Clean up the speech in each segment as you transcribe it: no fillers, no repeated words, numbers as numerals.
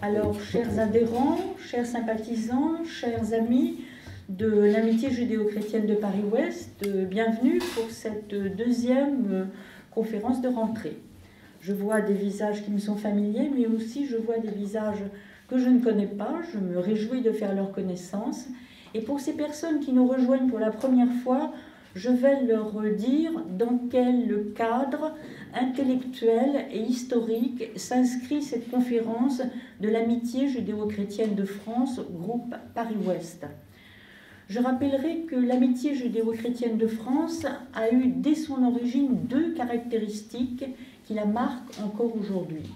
Alors, chers adhérents, chers sympathisants, chers amis de l'amitié judéo-chrétienne de Paris-Ouest, bienvenue pour cette deuxième conférence de rentrée. Je vois des visages qui me sont familiers, mais aussi je vois des visages que je ne connais pas. Je me réjouis de faire leur connaissance. Et pour ces personnes qui nous rejoignent pour la première fois, je vais leur dire dans quel cadre intellectuel et historique s'inscrit cette conférence de l'amitié judéo-chrétienne de France, groupe Paris-Ouest. Je rappellerai que l'amitié judéo-chrétienne de France a eu dès son origine deux caractéristiques qui la marquent encore aujourd'hui.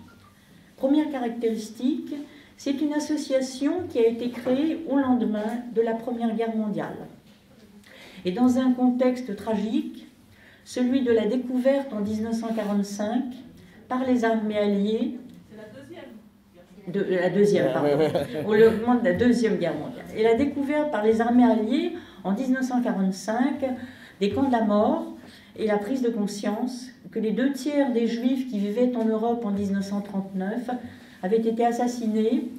Première caractéristique, c'est une association qui a été créée au lendemain de la Première Guerre mondiale. Et dans un contexte tragique, celui de la découverte en 1945 par les armées alliées. C'est la deuxième, pardon. Au moment de la Deuxième Guerre mondiale. Et la découverte par les armées alliées en 1945 des camps de la mort et la prise de conscience que les 2/3 des Juifs qui vivaient en Europe en 1939 avaient été assassinés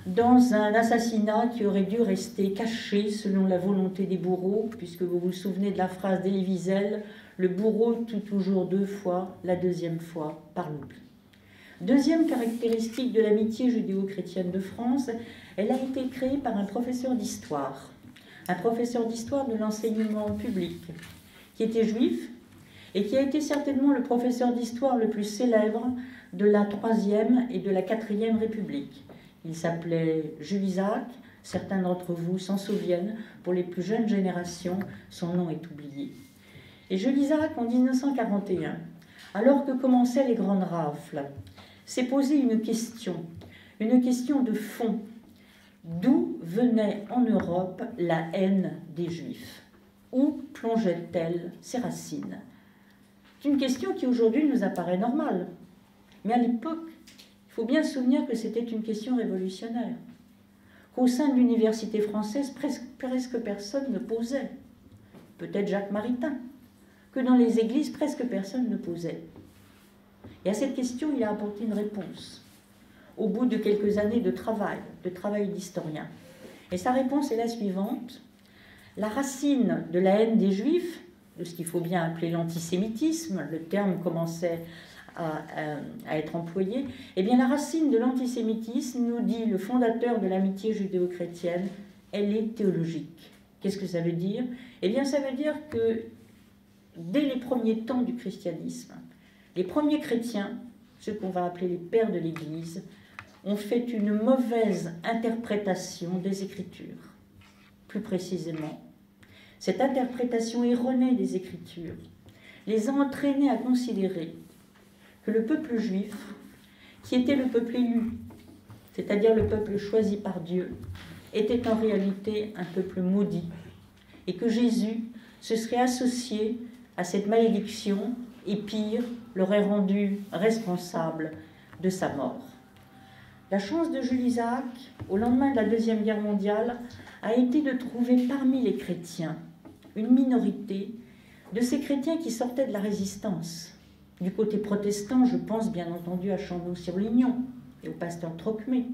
dans un assassinat qui aurait dû rester caché selon la volonté des bourreaux, puisque vous vous souvenez de la phrase d'Elie Wiesel, le bourreau tue toujours 2 fois, la deuxième fois par l'oubli. Deuxième caractéristique de l'amitié judéo-chrétienne de France, elle a été créée par un professeur d'histoire de l'enseignement public, qui était juif et qui a été certainement le professeur d'histoire le plus célèbre de la Troisième et de la Quatrième République. Il s'appelait Jules Isaac, certains d'entre vous s'en souviennent, pour les plus jeunes générations, son nom est oublié. Et Jules Isaac, en 1941, alors que commençaient les grandes rafles, s'est posé une question de fond. D'où venait en Europe la haine des Juifs? Où plongeait-elle ses racines? C'est une question qui aujourd'hui nous apparaît normale, mais à l'époque, il faut bien se souvenir que c'était une question révolutionnaire, qu'au sein de l'université française, presque personne ne posait, peut-être Jacques Maritain, que dans les églises, presque personne ne posait. Et à cette question, il a apporté une réponse, au bout de quelques années de travail d'historien. Et sa réponse est la suivante. La racine de la haine des Juifs, de ce qu'il faut bien appeler l'antisémitisme, le terme commençait à être employé, eh bien la racine de l'antisémitisme, nous dit le fondateur de l'amitié judéo-chrétienne, elle est théologique. Qu'est-ce que ça veut dire? Eh bien ça veut dire que dès les premiers temps du christianisme, les premiers chrétiens, ceux qu'on va appeler les pères de l'Église, ont fait une mauvaise interprétation des Écritures. Plus précisément, cette interprétation erronée des Écritures les a entraînés à considérer que le peuple juif, qui était le peuple élu, c'est-à-dire le peuple choisi par Dieu, était en réalité un peuple maudit, et que Jésus se serait associé à cette malédiction, et pire, l'aurait rendu responsable de sa mort. La chance de Jules Isaac, au lendemain de la Deuxième Guerre mondiale, a été de trouver parmi les chrétiens une minorité de ces chrétiens qui sortaient de la résistance. Du côté protestant, je pense bien entendu à Chandos-sur-Lignon et au pasteur Trocmé.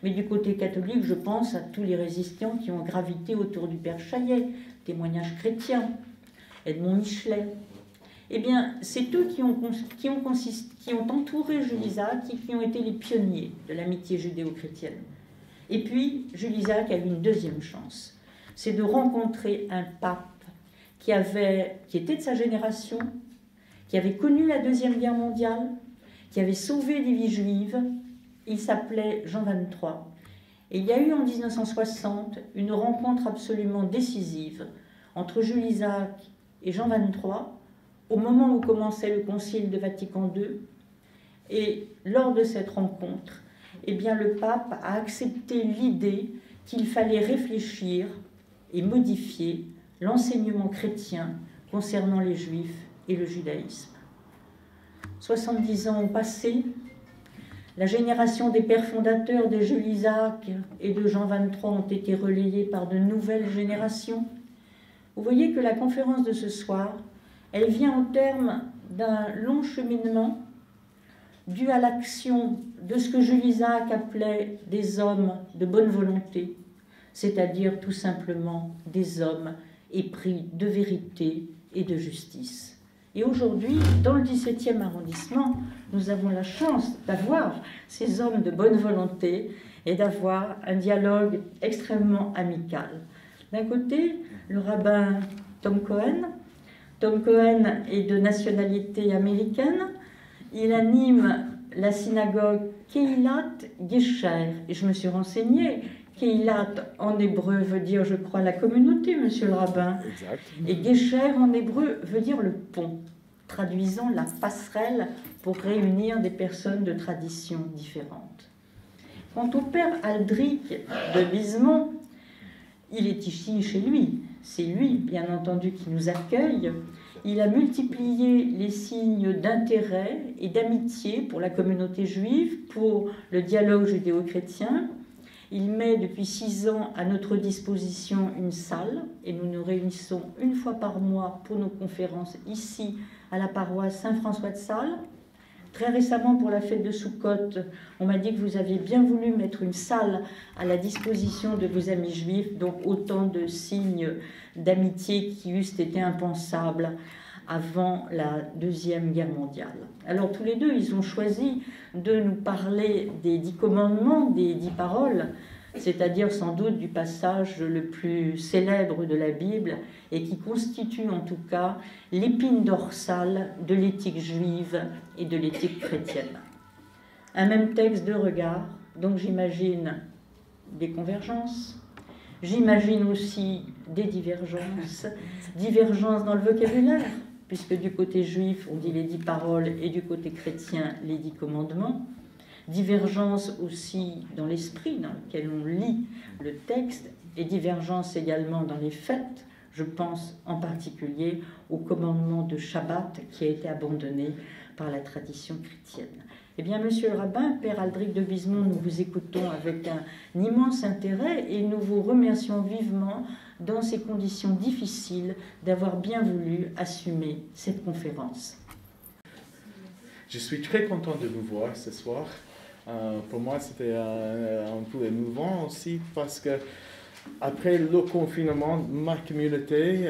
Mais du côté catholique, je pense à tous les résistants qui ont gravité autour du père Chaillet, témoignages chrétiens, Edmond Michelet. Eh bien, c'est eux qui ont entouré Jules Isaac et qui ont été les pionniers de l'amitié judéo-chrétienne. Et puis, Jules Isaac a eu une deuxième chance, c'est de rencontrer un pape qui était de sa génération, qui avait connu la Deuxième Guerre mondiale, qui avait sauvé des vies juives. Il s'appelait Jean XXIII. Et il y a eu en 1960 une rencontre absolument décisive entre Jules Isaac et Jean XXIII, au moment où commençait le Concile de Vatican II. Et lors de cette rencontre, eh bien, le pape a accepté l'idée qu'il fallait réfléchir et modifier l'enseignement chrétien concernant les Juifs et le judaïsme. 70 ans ont passé, la génération des pères fondateurs de Jules Isaac et de Jean XXIII ont été relayés par de nouvelles générations. Vous voyez que la conférence de ce soir, elle vient au terme d'un long cheminement dû à l'action de ce que Jules Isaac appelait des hommes de bonne volonté, c'est-à-dire tout simplement des hommes épris de vérité et de justice. Et aujourd'hui, dans le 17e arrondissement, nous avons la chance d'avoir ces hommes de bonne volonté et d'avoir un dialogue extrêmement amical. D'un côté, le rabbin Tom Cohen. Tom Cohen est de nationalité américaine. Il anime la synagogue Keilat Gesher. Et je me suis renseignée. Keilat en hébreu veut dire, je crois, la communauté, monsieur le rabbin. Exact. Et Gesher en hébreu veut dire le pont, traduisant la passerelle pour réunir des personnes de traditions différentes. Quant au père Aldrich de Bizemont, il est ici chez lui. C'est lui, bien entendu, qui nous accueille. Il a multiplié les signes d'intérêt et d'amitié pour la communauté juive, pour le dialogue judéo-chrétien. Il met depuis 6 ans à notre disposition une salle et nous nous réunissons une fois par mois pour nos conférences ici à la paroisse Saint-François de Sales. Très récemment, pour la fête de Soukhot, on m'a dit que vous aviez bien voulu mettre une salle à la disposition de vos amis juifs, donc autant de signes d'amitié qui eussent été impensables avant la Deuxième Guerre mondiale. Alors tous les deux, ils ont choisi de nous parler des 10 commandements, des 10 paroles, c'est-à-dire sans doute du passage le plus célèbre de la Bible et qui constitue en tout cas l'épine dorsale de l'éthique juive et de l'éthique chrétienne. Un même texte de regard, donc j'imagine des convergences, j'imagine aussi des divergences, divergences dans le vocabulaire, puisque du côté juif on dit les 10 paroles et du côté chrétien les 10 commandements, divergence aussi dans l'esprit dans lequel on lit le texte, et divergence également dans les fêtes. Je pense en particulier au commandement de Shabbat qui a été abandonné par la tradition chrétienne. Eh bien, monsieur le rabbin, père Aldrich de Bizemont, nous vous écoutons avec un immense intérêt et nous vous remercions vivement dans ces conditions difficiles d'avoir bien voulu assumer cette conférence. Je suis très content de vous voir ce soir. Pour moi, c'était un peu émouvant aussi parce que après le confinement, ma communauté,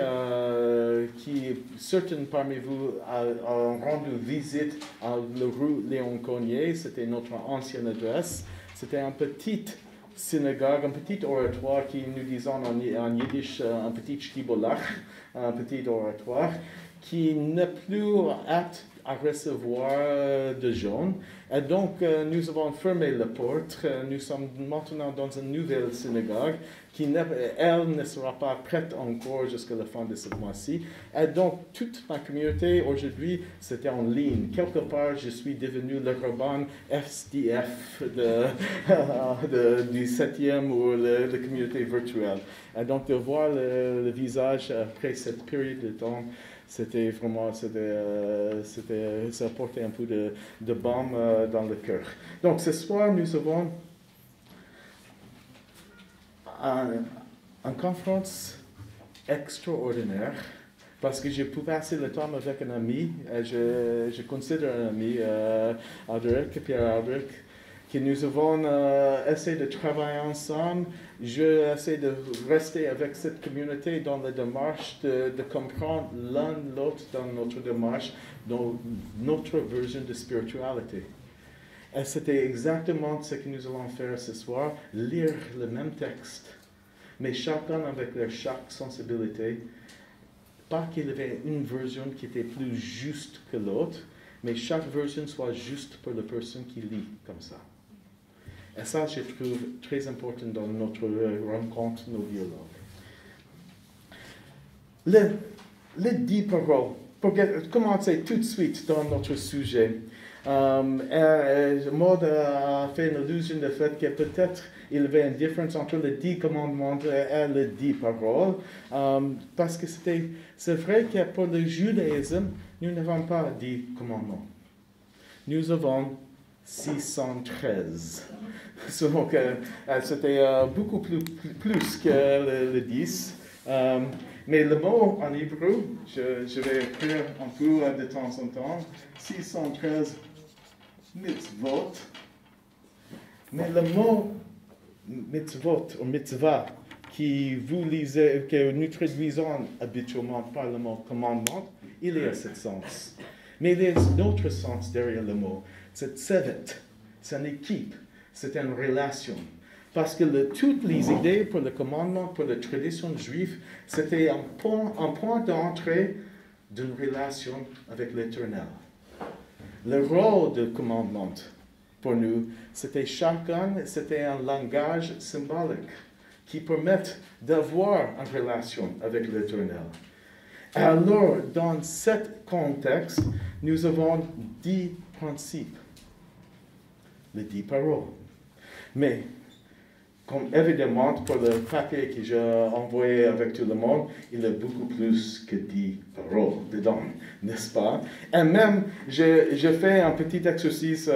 certains parmi vous ont rendu visite à la rue Léon Cognier, c'était notre ancienne adresse. C'était une petite synagogue, un petit oratoire qui nous disons en yiddish un petit shtibolach, un petit oratoire qui n'est plus apte à recevoir de gens. Et donc, nous avons fermé la porte. Nous sommes maintenant dans une nouvelle synagogue elle ne sera pas prête encore jusqu'à la fin de ce mois-ci. Et donc, toute ma communauté aujourd'hui, c'était en ligne. Quelque part, je suis devenu le rabbin SDF du 7e ou la communauté virtuelle. Et donc, de voir le visage après cette période de temps, c'était vraiment, ça apportait un peu de baume dans le cœur. Donc, ce soir, nous avons une conférence extraordinaire parce que j'ai pu passer le temps avec un ami, je considère un ami, Pierre Aldrich, que nous avons essayé de travailler ensemble. Je essaie de rester avec cette communauté dans la démarche de comprendre l'un l'autre dans notre démarche, dans notre version de spiritualité. Et c'était exactement ce que nous allons faire ce soir, lire le même texte, mais chacun avec chaque sensibilité. Pas qu'il y avait une version qui était plus juste que l'autre, mais chaque version soit juste pour la personne qui lit comme ça. Et ça, je trouve très important dans notre rencontre, nos dialogues. Les 10 paroles, pour commencer tout de suite dans notre sujet. Maud a fait une allusion au fait que peut-être il y avait une différence entre les 10 commandements et les 10 paroles, parce que c'est vrai que pour le judaïsme, nous n'avons pas 10 commandements. Nous avons 613. Donc, c'était beaucoup plus que les 10. Mais le mot en hébreu, je vais écrire un peu de temps en temps, 613, mitzvot, mais le mot mitzvot ou mitzvah que nous traduisons habituellement par le mot commandement, il y a ce sens. Mais il y a un autre sens derrière le mot. C'est tsevet, c'est une équipe, c'est une relation. Parce que toutes les idées pour le commandement, pour la tradition juive, c'était un point d'entrée d'une relation avec l'Éternel. Le rôle du commandement, pour nous, c'était un langage symbolique qui permet d'avoir une relation avec l'Éternel. Alors, dans ce contexte, nous avons 10 principes, les 10 paroles. Mais, comme évidemment, pour le papier que j'ai envoyé avec tout le monde, il y a beaucoup plus que 10 paroles dedans, n'est-ce pas? Et même, je fais un petit exercice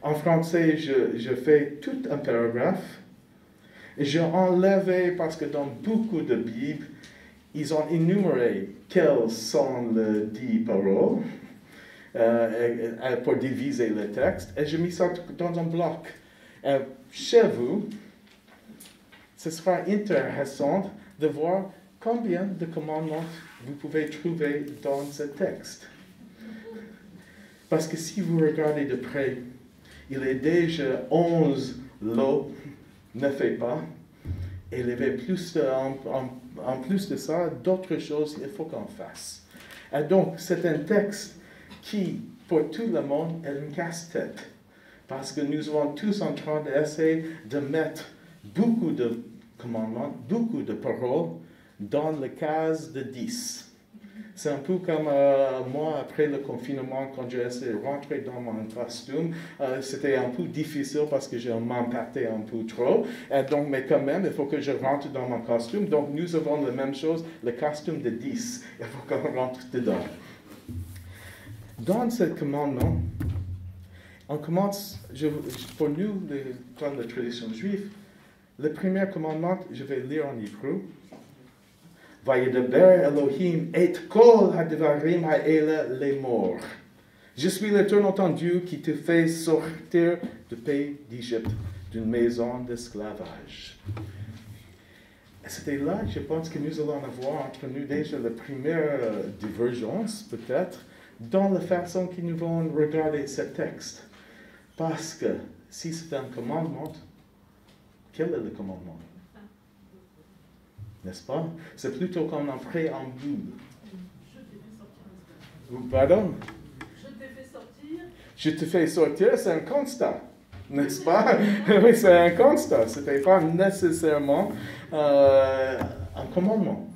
en français, je fais tout un paragraphe. Et j'ai enlevé, parce que dans beaucoup de Bibles, ils ont énuméré quelles sont les 10 paroles pour diviser le texte. Et je mis ça dans un bloc. Chez vous, ce sera intéressant de voir combien de commandements vous pouvez trouver dans ce texte. Parce que si vous regardez de près, il y a déjà 11 lots, ne fais pas. Et il y avait en plus de ça, d'autres choses qu'il faut qu'on fasse. Et donc, c'est un texte qui, pour tout le monde, est un casse-tête. Parce que nous sommes tous en train d'essayer de mettre beaucoup de commandements, beaucoup de paroles dans la case de 10. C'est un peu comme moi, après le confinement, quand j'ai essayé de rentrer dans mon costume, c'était un peu difficile parce que je m'impactais un peu trop. Et donc, mais quand même, il faut que je rentre dans mon costume. Donc, nous avons la même chose, le costume de 10. Il faut qu'on rentre dedans. Dans ce commandement, on commence, pour nous, dans la tradition juive, le premier commandement, je vais lire en hébreu. Vayedaber Elohim et kol hadvarim ha'ela lemor. Je suis l'Éternel ton Dieu qui te fait sortir du pays d'Égypte, d'une maison d'esclavage. C'était là, je pense que nous allons avoir entre nous déjà la première divergence, peut-être, dans la façon que nous allons regarder ce texte. Parce que si c'est un commandement, quel est le commandement? N'est-ce pas? C'est plutôt comme un préambule. Pardon? Je t'ai fait sortir. Je te fais sortir, c'est un constat. N'est-ce pas? Oui, c'est un constat. Ce n'était pas nécessairement un commandement.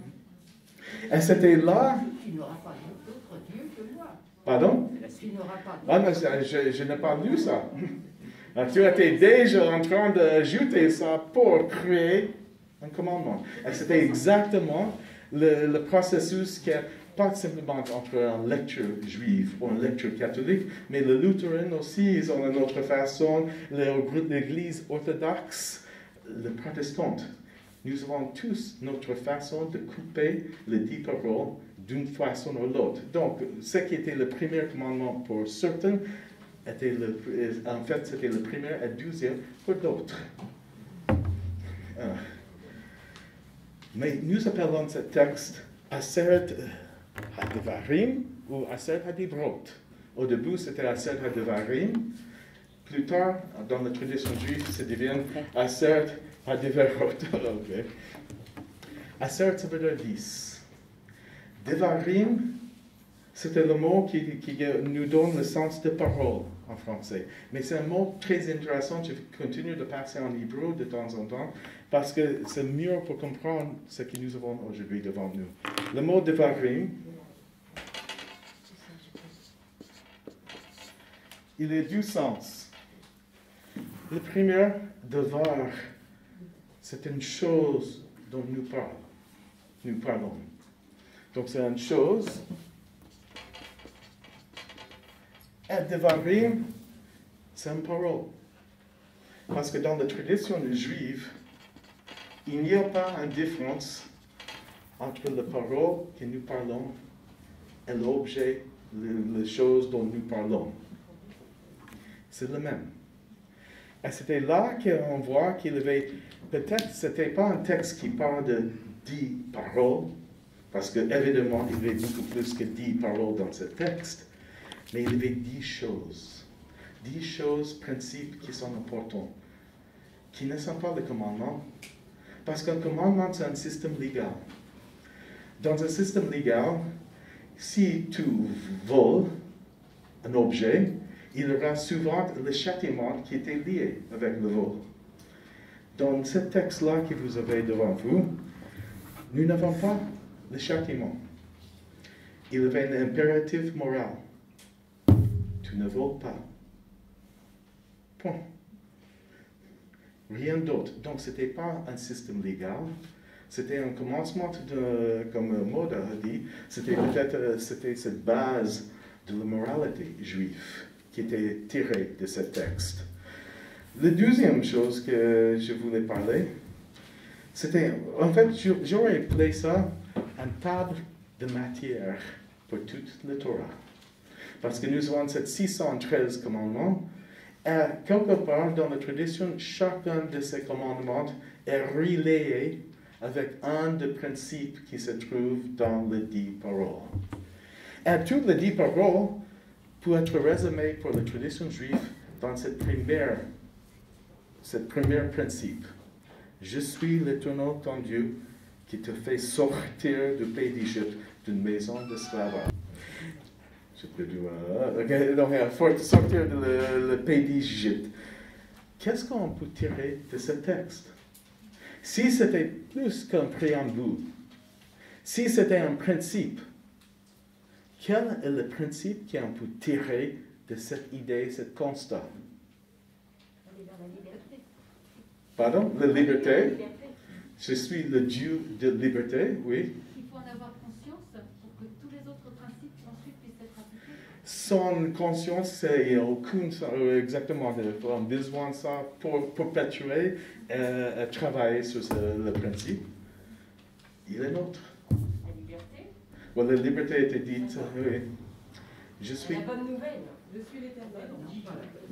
Et c'était là. Tu n'auras pas d'autre Dieu que moi. Pardon? Tu n'auras pas Ah, mais je n'ai pas lu ça. Tu étais déjà en train d'ajouter ça pour créer un commandement. Et c'était exactement le processus qui est pas simplement entre une lecture juive ou une lecture catholique, mais les luthériens aussi, ils ont une autre façon, l'Église orthodoxe, les protestants. Nous avons tous notre façon de couper les 10 paroles d'une façon ou l'autre. Donc, ce qui était le premier commandement pour certains, en fait, c'était le premier et le deuxième pour d'autres. Mais nous appelons ce texte Aseret HaDevarim ou Aseret HaDivrot. Au début, c'était Aseret HaDevarim. Plus tard, dans la tradition juive, ça devient Aseret HaDivrot. Okay. Aseret, ça veut dire 10. Devarim, c'était le mot qui nous donne le sens de parole en français. Mais c'est un mot très intéressant. Je continue de passer en hébreu de temps en temps parce que c'est mieux pour comprendre ce que nous avons aujourd'hui devant nous. Le mot devarim, il a deux sens. Le premier, devoir, c'est une chose dont nous parlons. Donc c'est une chose. Et devarim, c'est une parole. Parce que dans la tradition juive, il n'y a pas une différence entre la parole que nous parlons et l'objet, les choses dont nous parlons. c'est le même. Et c'était là qu'on voit qu'il avait, peut-être ce n'était pas un texte qui parle de 10 paroles, parce qu'évidemment, il y avait beaucoup plus que 10 paroles dans ce texte, mais il y avait 10 choses. 10 choses, principes qui sont importants, qui ne sont pas les commandements, parce qu'un commandement, c'est un système légal. Dans un système légal, si tu voles un objet, il y aura souvent le châtiment qui était lié avec le vol. Dans ce texte-là que vous avez devant vous, nous n'avons pas le châtiment. Il y avait un impératif moral. Tu ne voles pas. Point. Rien d'autre. Donc, ce n'était pas un système légal. C'était un commencement, comme Maud a dit, c'était peut-être cette base de la moralité juive qui était tirée de ce texte. La deuxième chose que je voulais parler, c'était, en fait, j'aurais appelé ça une table de matière pour toute la Torah. Parce que nous avons ces 613 commandements, et quelque part dans la tradition, chacun de ces commandements est relayé avec un des principes qui se trouve dans les 10 paroles. Et toutes les 10 paroles peuvent être résumées pour la tradition juive dans ce premier principe. Je suis l'Éternel ton Dieu qui te fait sortir du pays d'Égypte, d'une maison d'esclavage. Je peux dire, donc, sortir du pays d'Égypte. Qu'est-ce qu'on peut tirer de ce texte? Si c'était plus qu'un préambule, si c'était un principe, quel est le principe qu'on peut tirer de cette idée, ce constat? La liberté. Pardon? La liberté? La liberté. Je suis le Dieu de liberté, oui. Il faut en avoir conscience pour que tous les autres principes ensuite puissent être appliqués. Sans conscience, il n'y a aucune, exactement, on a besoin de ça pour perpétuer et travailler sur le principe. Il est nôtre. La liberté. Bon, la liberté était dite, oui. Je suis. La bonne nouvelle. Je suis l'Éternel.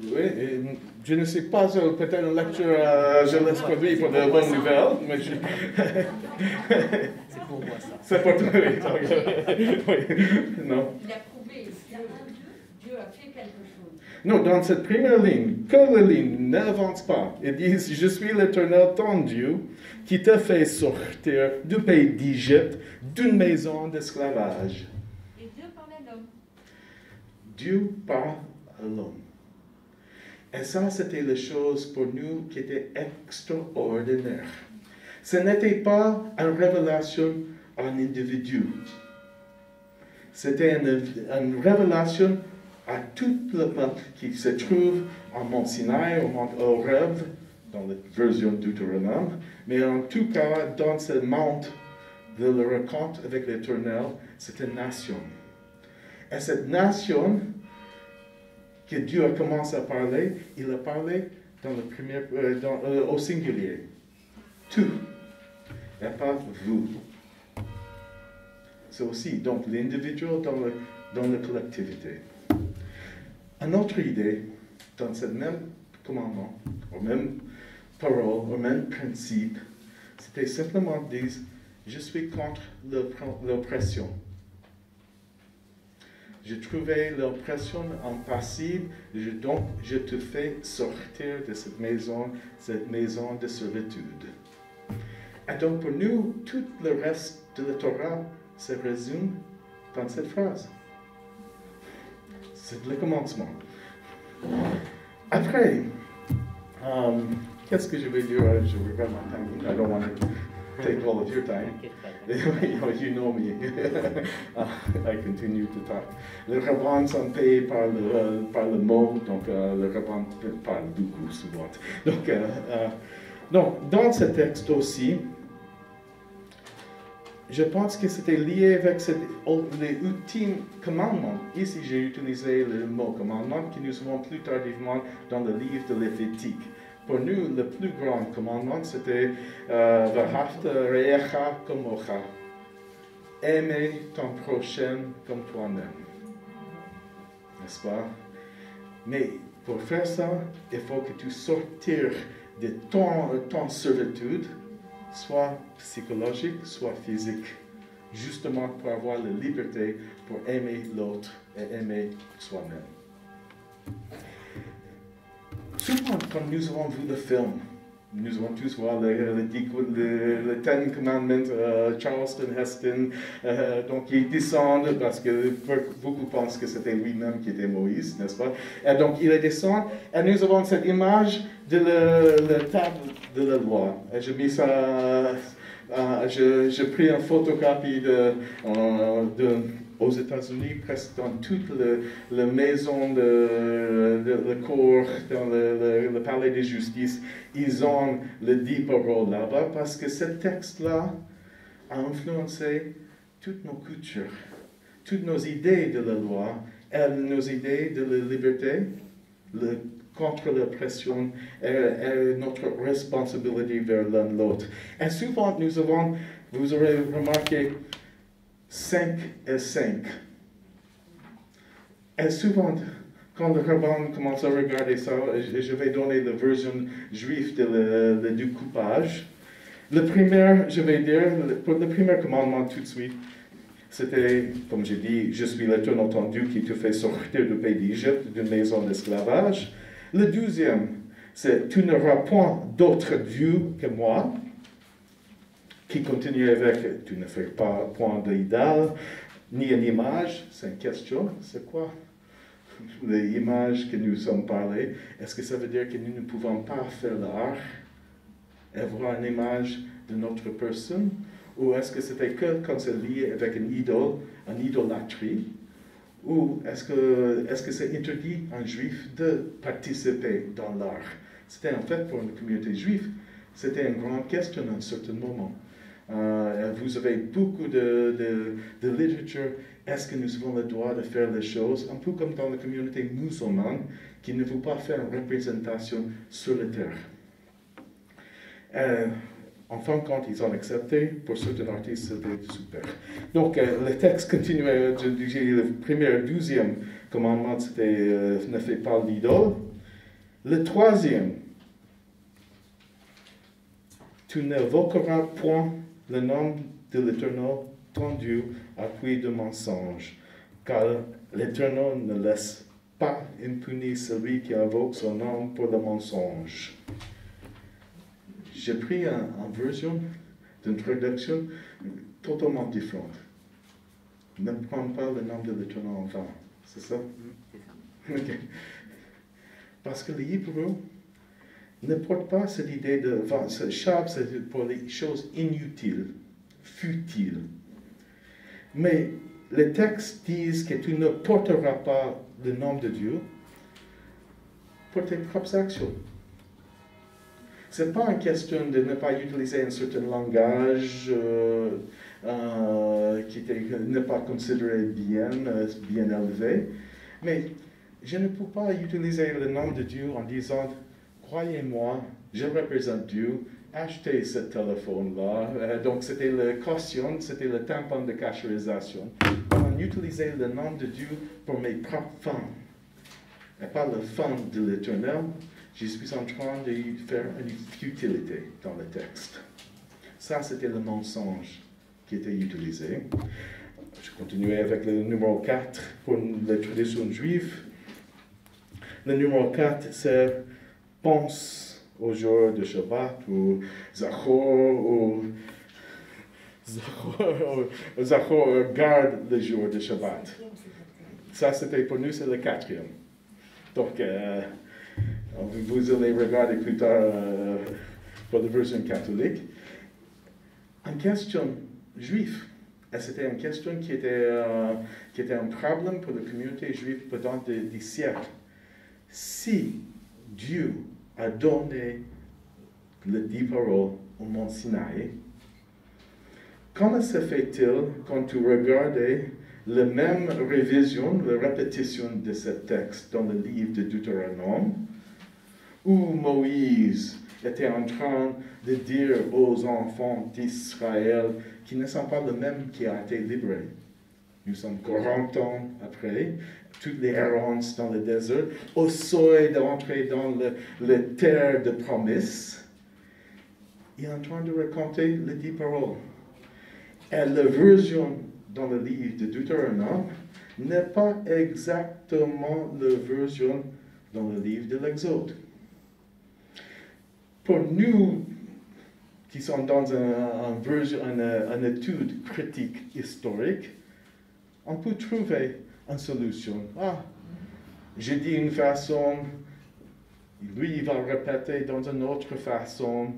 Oui, et je ne sais pas, peut-être une lecture, je laisse pour lui pour de bonnes nouvelles, mais je. C'est pour moi ça. C'est pour toi, oui. Non. Il a prouvé. Dieu a fait quelque chose. Non, dans cette première ligne, que la ligne n'avance pas. Ils disent, je suis l'Éternel ton Dieu qui t'a fait sortir du pays d'Égypte, d'une maison d'esclavage. Et Dieu parlait à l'homme. Dieu parle à l'homme. Et ça, c'était la chose pour nous qui était extraordinaire. Ce n'était pas une révélation à un individu. C'était une révélation à tout le peuple qui se trouve en Mont Sinaï, au Mont Horeb, dans la version Deutéronome, mais en tout cas, dans ce monde de la rencontre avec l'Éternel, c'est une nation. Et cette nation que Dieu a commencé à parler, il a parlé dans le premier, au singulier. Tout, et pas vous. C'est aussi, donc, l'individuel dans la collectivité. Une autre idée, dans ce même commandement, ou même parole, ou même principe, c'était simplement dire, je suis contre l'oppression. Je trouvais l'oppression impassible, donc je te fais sortir de cette maison de servitude. Et donc pour nous, tout le reste de la Torah se résume dans cette phrase. C'est le commencement. Après, qu'est-ce que je vais dire? Je regarde ma time. I don't want to take all of your time. You know me. I continue to talk. Les rabbins sont payés par le mot, donc les rabbins parlent beaucoup souvent. Donc, dans ce texte aussi, je pense que c'était lié avec les ultimes commandements. Ici, j'ai utilisé le mot commandement que nous avons plus tardivement dans le livre de Lévitique. Pour nous, le plus grand commandement, c'était V'ahavta re'echa kamocha. Aimer ton prochain comme toi-même. N'est-ce pas? Mais pour faire ça, il faut que tu sortir de ton servitude, soit psychologique, soit physique, justement pour avoir la liberté pour aimer l'autre et aimer soi-même. Souvent, quand nous avons vu le film, nous avons tous vu le Ten Commandments, Charleston Heston, donc ils descendent parce que beaucoup pensent que c'était lui-même qui était Moïse, n'est-ce pas? Et donc il descend, et nous avons cette image de la table de la loi. Et j'ai mis ça, j'ai pris une photocopie aux États-Unis, presque dans toute la maison de cour, dans le palais de justice, ils ont le 10 paroles là-bas parce que ce texte-là a influencé toutes nos cultures, toutes nos idées de la loi, et nos idées de la liberté, contre l'oppression et notre responsabilité vers l'un l'autre. Et souvent, vous aurez remarqué, 5 et 5. Et souvent, quand le rabbin commence à regarder ça, je vais donner la version juive du coupage. Le premier, je vais dire, pour le premier commandement tout de suite, c'était, comme j'ai dit, je suis l'Éternel ton Dieu qui te fait sortir du pays d'Égypte, d'une maison d'esclavage. Le deuxième, c'est tu n'auras point d'autre Dieu que moi, qui continue avec tu ne fais pas point d'idole, ni une image. C'est une question, c'est quoi l'image que nous sommes parlé? Est-ce que ça veut dire que nous ne pouvons pas faire l'art et avoir une image de notre personne? Ou est-ce que c'était que quand c'est lié avec une idolâtrie? Ou est-ce que c'est interdit à un juif de participer dans l'art? C'était en fait pour une communauté juive, c'était une grande question à un certain moment. Vous avez beaucoup de littérature. Est-ce que nous avons le droit de faire les choses, un peu comme dans la communauté musulmane, qui ne veut pas faire une représentation sur la terre? En fin de compte, ils ont accepté. Pour certains artistes, c'était super. Donc, le texte continuait. Le premier et le deuxième commandement, c'était ne fais pas l'idole. Le troisième, tu n'évoqueras point le nom de l'Éternel, ton Dieu, appui de mensonge, car l'Éternel ne laisse pas impuni celui qui invoque son nom pour le mensonge. J'ai pris une version d'introduction totalement différente. Ne prends pas le nom de l'Éternel en vain. C'est ça? Okay. Parce que les Hébreux ne portent pas cette idée de vain. Ce chab, c'est pour les choses inutiles, futiles. Mais les textes disent que tu ne porteras pas le nom de Dieu pour tes propres actions. Ce n'est pas une question de ne pas utiliser un certain langage qui n'est pas considéré bien élevé, mais je ne peux pas utiliser le nom de Dieu en disant « Croyez-moi, je représente Dieu, achetez ce téléphone-là. » Donc c'était la caution, c'était le tampon de cacherisation. On utilisait le nom de Dieu pour mes propres fins, et pas la fin de l'Éternel. Je suis en train de faire une futilité dans le texte. Ça, c'était le mensonge qui était utilisé. Je continuais avec le numéro 4 pour la tradition juive. Le numéro 4, c'est « pense au jour de Shabbat » ou « Zachor » ou « Zachor garde le jour de Shabbat ». Ça, c'était pour nous, c'est le 4e. Donc, vous allez regarder plus tard pour la version catholique. Une question juive. Et c'était une question qui était un problème pour la communauté juive pendant des siècles. Si Dieu a donné les 10 paroles au mont Sinaï, comment se fait-il quand tu regardais la même révision, la répétition de ce texte dans le livre de Deutéronome, où Moïse était en train de dire aux enfants d'Israël qu'ils ne sont pas les mêmes qui ont été libérés. Nous sommes 40 ans après, toutes les errances dans le désert, au seuil d'entrer dans la terre de promesse. Il est en train de raconter les 10 paroles. Et la version dans le livre de Deutéronome n'est pas exactement la version dans le livre de l'Exode. Pour nous qui sommes dans une étude critique historique, on peut trouver une solution. Ah, j'ai dit une façon, lui il va répéter dans une autre façon,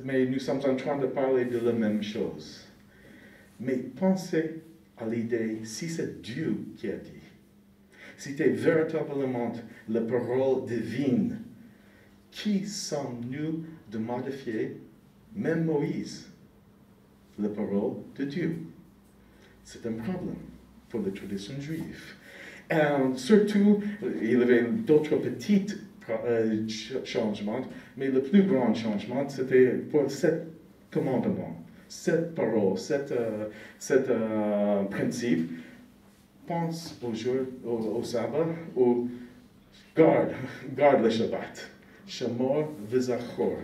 mais nous sommes en train de parler de la même chose. Mais pensez à l'idée, si c'est Dieu qui a dit, si c'était véritablement la parole divine, qui sommes-nous de modifier, même Moïse, la parole de Dieu? C'est un problème pour la tradition juive. Et surtout, il y avait d'autres petits changements, mais le plus grand changement, c'était pour 7 commandements, 7 paroles, 7 principes. Pense au jour, au sabbat, garde le Shabbat. Shamor v'zachor.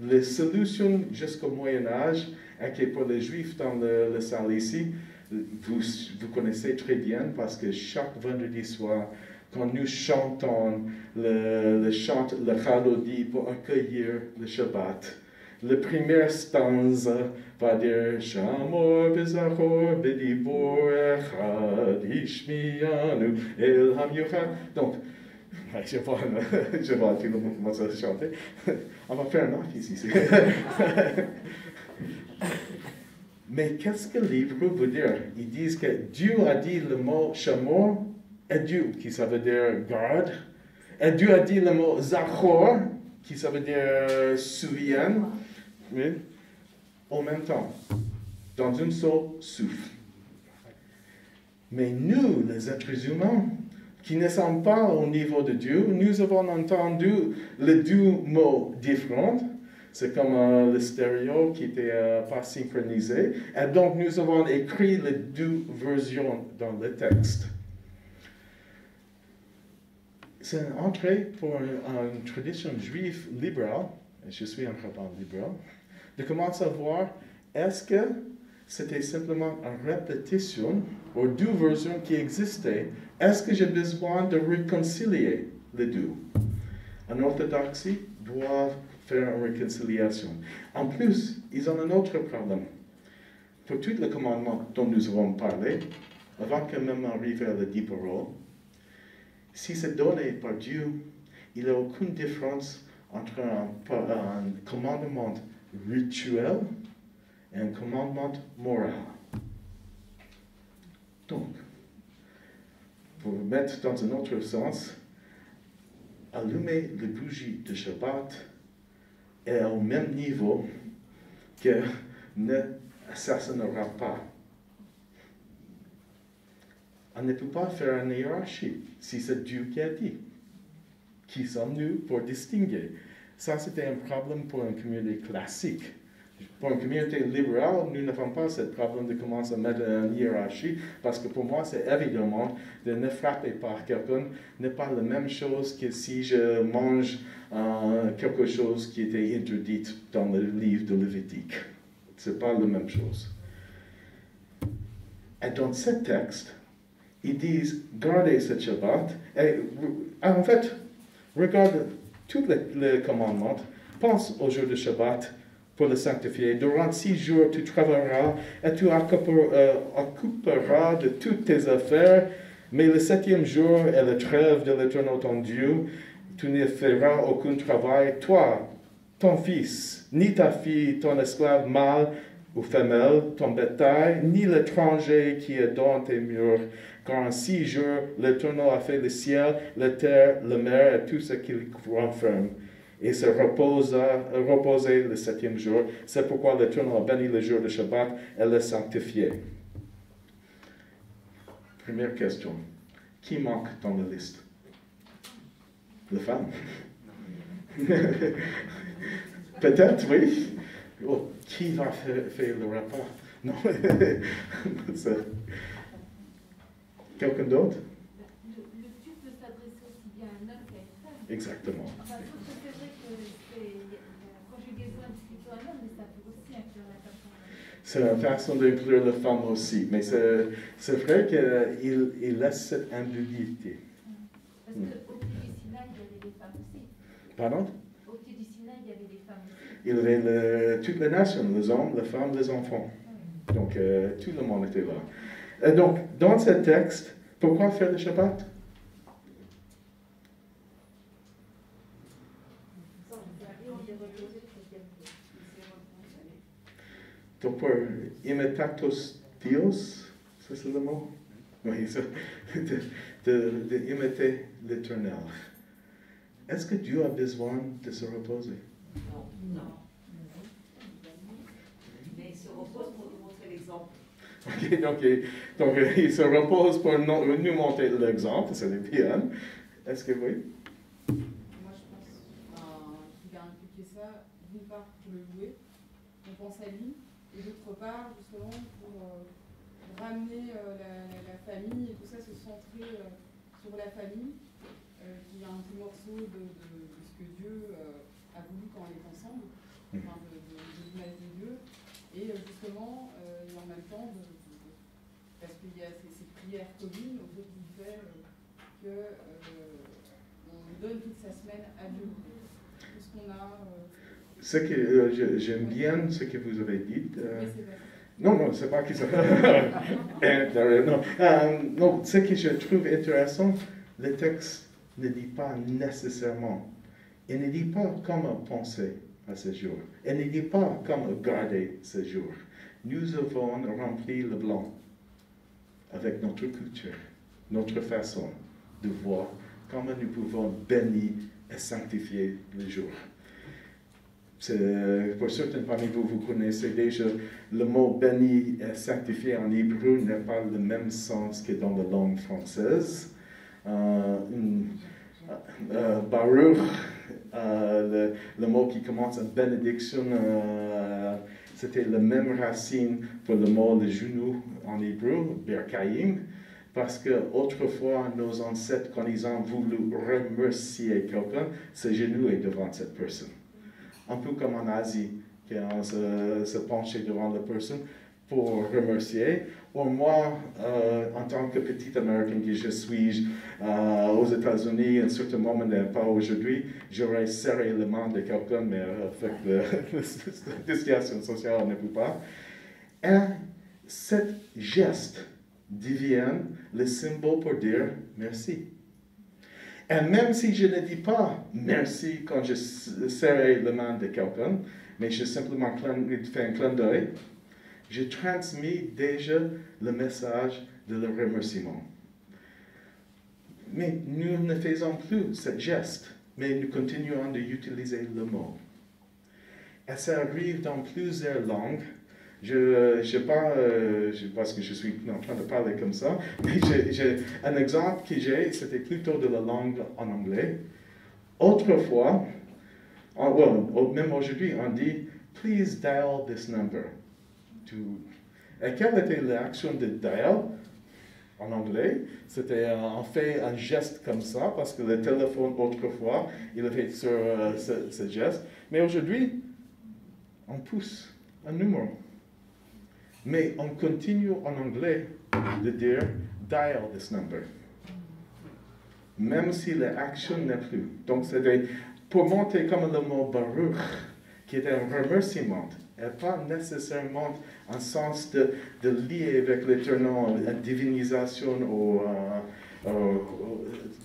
Les solutions jusqu'au Moyen-Âge, et pour les Juifs dans le Cilicie, vous connaissez très bien parce que chaque vendredi soir, quand nous chantons le chant, le Chalodi pour accueillir le Shabbat, la première stanza va dire Shamor v'zachor b'dibur echad ishmianu el ham-yuchad. Donc, je vois tout le monde commence à chanter. On va faire un autre ici. Mais qu'est-ce que le livre veut dire? Ils disent que Dieu a dit le mot Shamor, et Dieu, qui ça veut dire garde, et Dieu a dit le mot Zachor, qui ça veut dire souviens, oui, en même temps, dans un seul souffle. Mais nous, les êtres humains, qui ne sommes pas au niveau de Dieu, nous avons entendu les 2 mots différents. C'est comme le stéréo qui n'était pas synchronisé. Et donc, nous avons écrit les 2 versions dans le texte. C'est une entrée pour une tradition juive libérale, et je suis un rabbin libéral, de commencer à voir, est-ce que c'était simplement une répétition ou 2 versions qui existaient? Est-ce que j'ai besoin de réconcilier les 2? En orthodoxie, doivent faire une réconciliation. En plus, ils ont un autre problème. Pour tous les commandements dont nous avons parlé, avant que même arriver à la 10 paroles, si c'est donné par Dieu, il n'y a aucune différence entre un commandement rituel et un commandement moral. Donc, pour mettre dans un autre sens, allumer les bougies de Shabbat est au même niveau que ne assassinera pas. On ne peut pas faire une hiérarchie si c'est Dieu qui a dit. Qui sommes-nous pour distinguer? Ça, c'était un problème pour une communauté classique. Pour une communauté libérale, nous n'avons pas ce problème de commencer à mettre une hiérarchie, parce que pour moi, c'est évidemment de ne frapper par quelqu'un n'est pas la même chose que si je mange quelque chose qui était interdit dans le livre de Lévitique. Ce n'est pas la même chose. Et dans ce texte, ils disent, gardez ce Shabbat, et en fait, regarde tous les commandements, pense au jour de Shabbat, pour le sanctifier. Durant 6 jours, tu travailleras et tu occuperas de toutes tes affaires, mais le 7e jour est la trêve de l'Éternel ton Dieu. Tu ne feras aucun travail, toi, ton fils, ni ta fille, ton esclave mâle ou femelle, ton bétail, ni l'étranger qui est dans tes murs. Car en 6 jours, l'Éternel a fait le ciel, la terre, la mer et tout ce qu'il renferme. Et se reposer le 7e jour. C'est pourquoi l'Éternel a béni le jour de Shabbat et l'a sanctifié. Première question. Qui manque dans la liste? La femme. Peut-être, oui. Oh, qui va faire le repas? Non. Quelqu'un d'autre? Le Dieu peut s'adresser aussi bien à un homme qu'à une femme. Exactement. Enfin, sauf que c'est vrai que la conjugaison est plutôt un homme, mais ça peut aussi inclure la personne. C'est la façon d'inclure la femme aussi, mais c'est vrai qu'il laisse cette ambiguïté. Parce qu'au pied du Sinaï, il y avait des femmes aussi. Pardon? Au pied du Sinaï, il y avait des femmes aussi. Il y avait toutes les nations, les hommes, les femmes, les enfants. Donc, tout le monde était là. Et donc, dans ce texte, pourquoi faire le Shabbat? Donc, pour imitatus Dios, ça c'est le mot? Oui, ça, de imiter l'Éternel. Est-ce que Dieu a besoin de se reposer? Non. Mais il se repose pour nous montrer l'exemple. Okay, donc, il se repose pour nous montrer l'exemple, c'est bien. Est-ce que oui? Moi, je pense qu'il a impliqué ça, d'une part pour le louer, on pense à lui, et d'autre part, justement, pour ramener la famille et tout ça, se centrer sur la famille, qui est un petit morceau de ce que Dieu a voulu quand on est ensemble, enfin, de l'image de Dieu, et justement, et en même temps, parce qu'il y a ces prières communes, on veut faire qu'on donne toute sa semaine à Dieu. Tout ce qu'on a. Ce que j'aime bien ce que vous avez dit. Non, c'est pas que ça. Non, ce que je trouve intéressant, le texte ne dit pas nécessairement. Il ne dit pas comment penser à ce jour. Il ne dit pas comment garder ce jour. Nous avons rempli le blanc avec notre culture, notre façon de voir comment nous pouvons bénir et sanctifier le jour. Pour certains parmi vous, vous connaissez déjà le mot béni et sanctifié en hébreu n'a pas le même sens que dans la langue française. Baruch, le mot qui commence en bénédiction, c'était la même racine pour le mot le genou en hébreu, berkaïm, parce que autrefois nos ancêtres, quand ils ont voulu remercier quelqu'un, ce genou est devant cette personne. Un peu comme en Asie, quand on se penchait devant la personne pour remercier. Ou moi, en tant que petit Américain que je suis aux États-Unis, à un certain moment, pas aujourd'hui, j'aurais serré la main de quelqu'un, mais avec la situation sociale, on ne peut pas. Et cet geste devient le symbole pour dire merci. Et même si je ne dis pas merci quand je serre la main de quelqu'un, mais je simplement fais un clin d'œil, je transmets déjà le message de le remerciement. Mais nous ne faisons plus ce geste, mais nous continuons d'utiliser le mot. Et ça arrive dans plusieurs langues. Parce que je suis en train de parler comme ça, mais un exemple que j'ai, c'était plutôt de la langue en anglais. Autrefois, même aujourd'hui, on dit « Please dial this number ». Et quelle était l'action de dial en anglais? C'était on fait un geste comme ça, parce que le téléphone autrefois, il a fait sur ce geste. Mais aujourd'hui, on pousse un numéro. Mais on continue en anglais de dire « dial this number », même si l'action n'est plus. Donc, c'était pour montrer comme le mot « baruch », qui est un remerciement, et pas nécessairement un sens de lier avec l'éternel, une divinisation,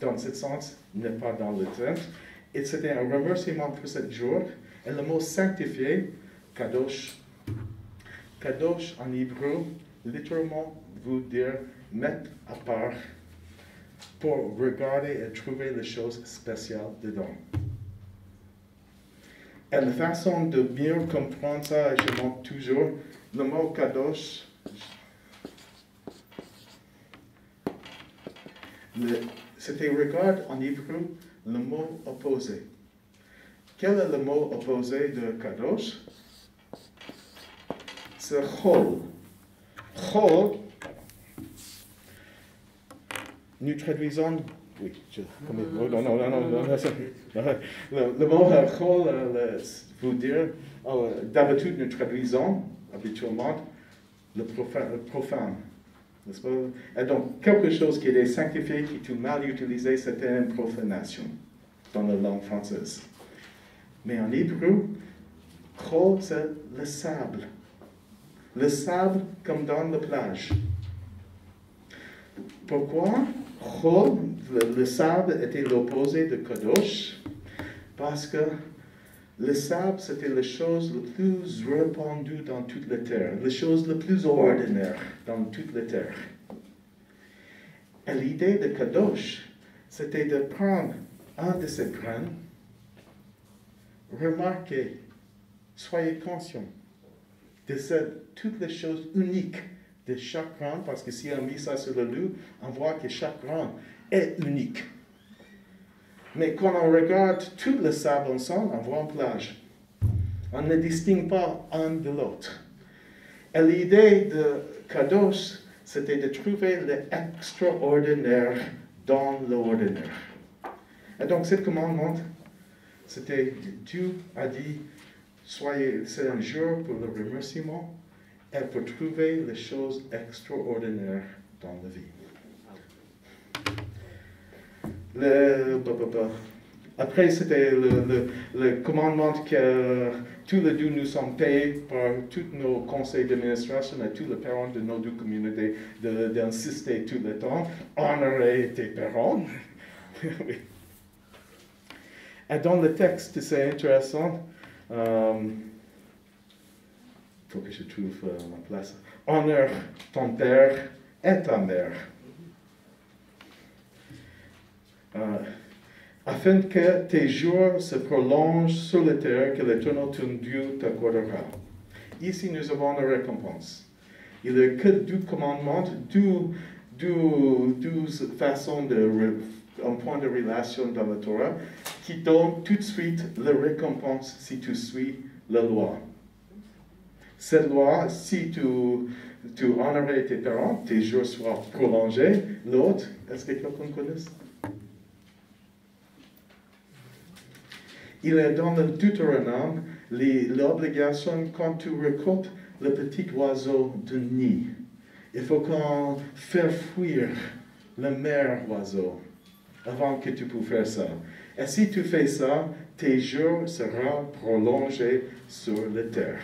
dans ce sens, n'est pas dans le texte. Et c'était un remerciement pour ce jour. Et le mot « sanctifié », « kadosh », Kadosh en hébreu, littéralement, veut dire mettre à part pour regarder et trouver les choses spéciales dedans. Et la façon de bien comprendre ça, je montre toujours le mot Kadosh. C'était regarde en hébreu le mot opposé. Quel est le mot opposé de Kadosh? C'est chol. Chol, nous traduisons, oui, le mot chol veut dire, d'habitude nous traduisons habituellement le profane. N'est-ce pas? Et donc, quelque chose qui est sanctifié, qui est mal utilisé, c'était une profanation dans la langue française. Mais en hébreu, chol, c'est le sable. Le sable comme dans la plage. Pourquoi chol, le sable, était l'opposé de kadosh? Parce que le sable, c'était la chose la plus répandue dans toute la terre, la chose la plus ordinaire dans toute la terre. Et l'idée de kadosh, c'était de prendre un de ces grains, remarquez, soyez conscients de toutes les choses uniques de chaque grain, parce que si on met ça sur le loup, on voit que chaque grain est unique. Mais quand on regarde tout le sable ensemble, on voit une plage. On ne distingue pas un de l'autre. Et l'idée de Kadosh, c'était de trouver l'extraordinaire dans l'ordinaire. Et donc, ce commandement, c'était Dieu a dit, c'est un jour pour le remerciement et pour trouver les choses extraordinaires dans la vie. Après, c'était le commandement que tous les deux nous sommes payés par tous nos conseils d'administration et tous les parents de nos deux communautés d'insister tout le temps, honorer tes parents. Oui. Et dans le texte, c'est intéressant, il faut que je trouve ma place. Honore ton père et ta mère. Afin que tes jours se prolongent sur la terre que l'Éternel ton Dieu t'accordera. Ici, nous avons la récompense. Il n'y a que 2 commandements, 12 façons un point de relation dans la Torah qui donnent tout de suite la récompense si tu suis la loi. Cette loi, si tu honorais tes parents, tes jours seront prolongés. L'autre, est-ce que quelqu'un connaît? Il est dans le Deutéronome l'obligation quand tu récoltes le petit oiseau de nid. Il faut qu'on fasse fuir le mère oiseau avant que tu puisses faire ça. Et si tu fais ça, tes jours seront prolongés sur la terre.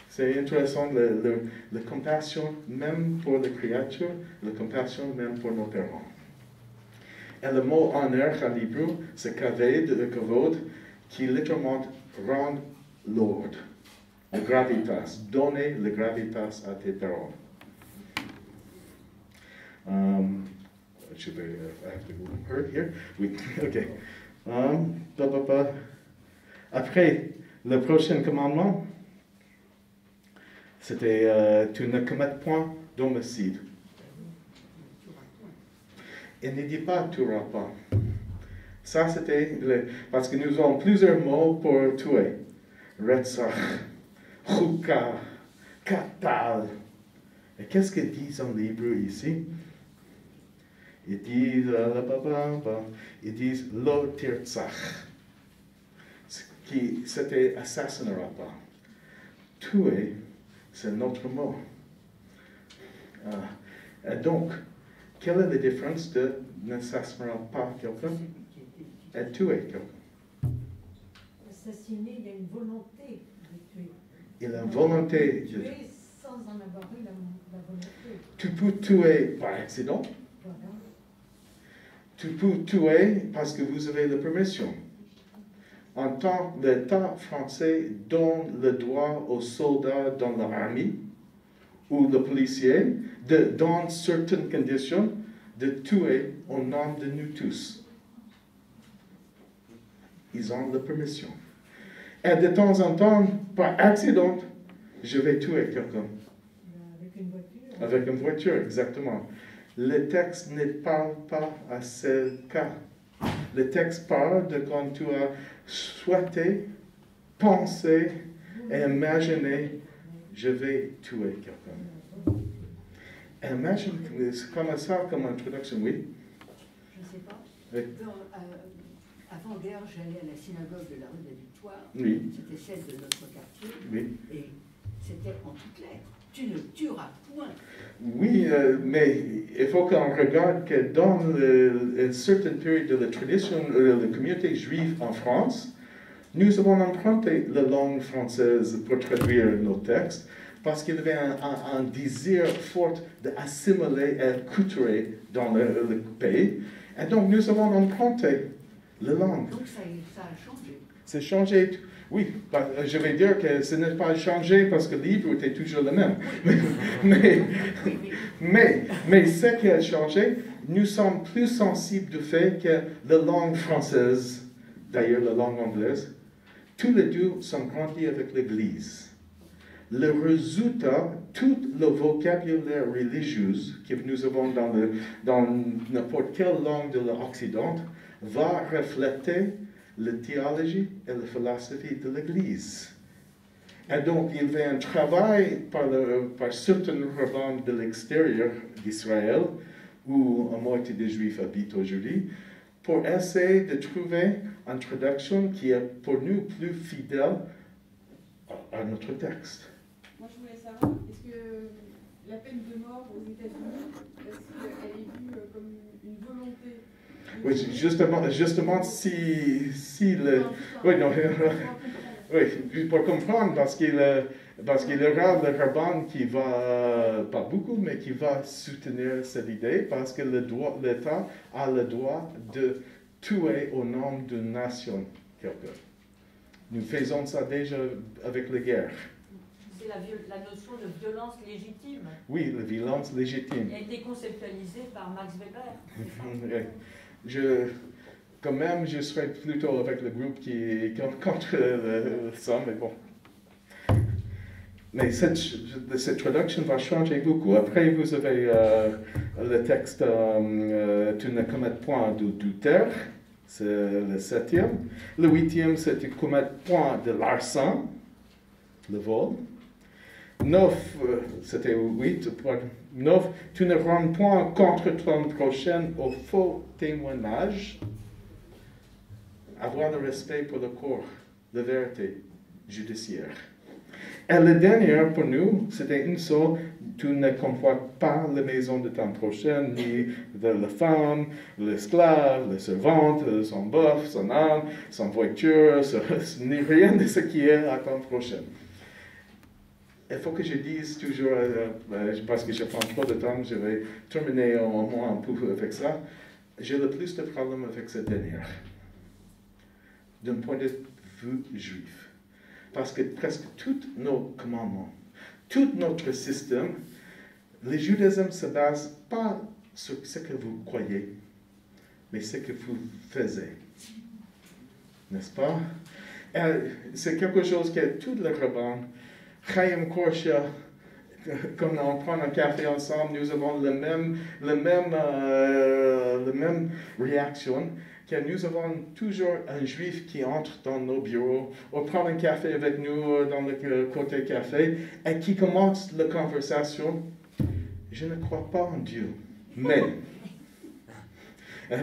C'est intéressant, la compassion même pour les créatures, la compassion même pour nos parents. Et le mot honneur en hébreu, c'est kavod, qui littéralement rend l'ordre, le gravitas, donner le gravitas à tes paroles. I have to move her here. Oui, ok. Après, le prochain commandement, c'était tu ne commets point d'homicide. Il ne dit pas tu tueras pas. Ça, c'était parce que nous avons plusieurs mots pour tuer. Retzach, chukah, katal. Et qu'est-ce qu'ils disent en hébreu ici? Ils disent lo tirtzach. C'était assassinera pas. Tuer, c'est notre mot. Et donc, quelle est la différence de n'assassinera pas quelqu'un et tuer quelqu'un? Assassiner, il y a une volonté de tuer. Il y a une volonté de tuer sans en avoir eu la volonté. Tu peux tuer par accident. Voilà. Tu peux tuer parce que vous avez la permission. En tant que l'État français donne le droit aux soldats dans l'armée ou le policier, dans certaines conditions, de tuer au nom de nous tous. Ils ont la permission. Et de temps en temps, par accident, je vais tuer quelqu'un. Avec une voiture. Avec une voiture, exactement. Le texte ne parle pas à ce cas. Le texte parle de quand tu as souhaité, pensé et imaginé, je vais tuer quelqu'un. Imagine, comme ça, comme introduction, oui. Je ne sais pas. Oui. Avant-guerre, j'allais à la synagogue de la rue de la Victoire. Oui. C'était celle de notre quartier. Oui. Et c'était en toutes lettres. Tu ne tueras point. Oui, mais il faut qu'on regarde que dans une certaine période de la tradition de la communauté juive en France, nous avons emprunté la langue française pour traduire nos textes parce qu'il y avait un désir fort d'assimiler et culturer dans le pays. Et donc, nous avons emprunté la langue. Donc ça a changé. C'est changé. Oui, je vais dire que ce n'est pas changé parce que le livre était toujours le même. Mais ce qui a changé, nous sommes plus sensibles du fait que la langue française, d'ailleurs la langue anglaise, tous les deux sont grandis avec l'Église. Le résultat, tout le vocabulaire religieux que nous avons dans n'importe quelle langue de l'Occident va refléter la théologie et la philosophie de l'Église. Et donc, il y a un travail par certains rabbins de l'extérieur d'Israël, où la moitié des Juifs habitent aujourd'hui, pour essayer de trouver une traduction qui est pour nous plus fidèle à notre texte. Moi, je voulais savoir, est-ce que la peine de mort aux États-Unis, est-ce qu'elle est vue comme une volonté? Oui, justement, si le... Oui, non, oui, pour comprendre, parce qu'il y aura le rabbin qui va, pas beaucoup, mais qui va soutenir cette idée, parce que l'État a le droit de tuer au nom d'une nation quelqu'un. Nous faisons ça déjà avec la guerre. C'est la notion de violence légitime. Oui, la violence légitime. A été conceptualisée par Max Weber. Quand même, je serais plutôt avec le groupe qui est contre ça, mais bon. Mais cette traduction va changer beaucoup. Après, vous avez le texte Tu ne commets point d'adultère, c'est le 7e. Le 8e, c'est Tu ne commets point de l'arson, le vol. 9, c'était 8, 9, Tu ne rends point contre ton prochain au faux témoignage. Avoir le respect pour le corps, la vérité judiciaire. Et le dernier pour nous, c'était une seule, tu ne convoites pas la maison de ton prochain, ni de la femme, l'esclave, la servante, son bœuf, son âne, son voiture, ni rien de ce qui est à ton prochain. Il faut que je dise toujours, parce que je prends trop de temps, je vais terminer au moins un peu avec ça. J'ai le plus de problèmes avec cette dernière, d'un point de vue juif. Parce que presque tous nos commandements, tout notre système, le judaïsme ne se base pas sur ce que vous croyez, mais ce que vous faites. N'est-ce pas? C'est quelque chose que tous les rabbins, Chaim Korsia, quand on prend un café ensemble, nous avons la même réaction. Que nous avons toujours un juif qui entre dans nos bureaux, ou prend un café avec nous dans le côté café, et qui commence la conversation. Je ne crois pas en Dieu, mais...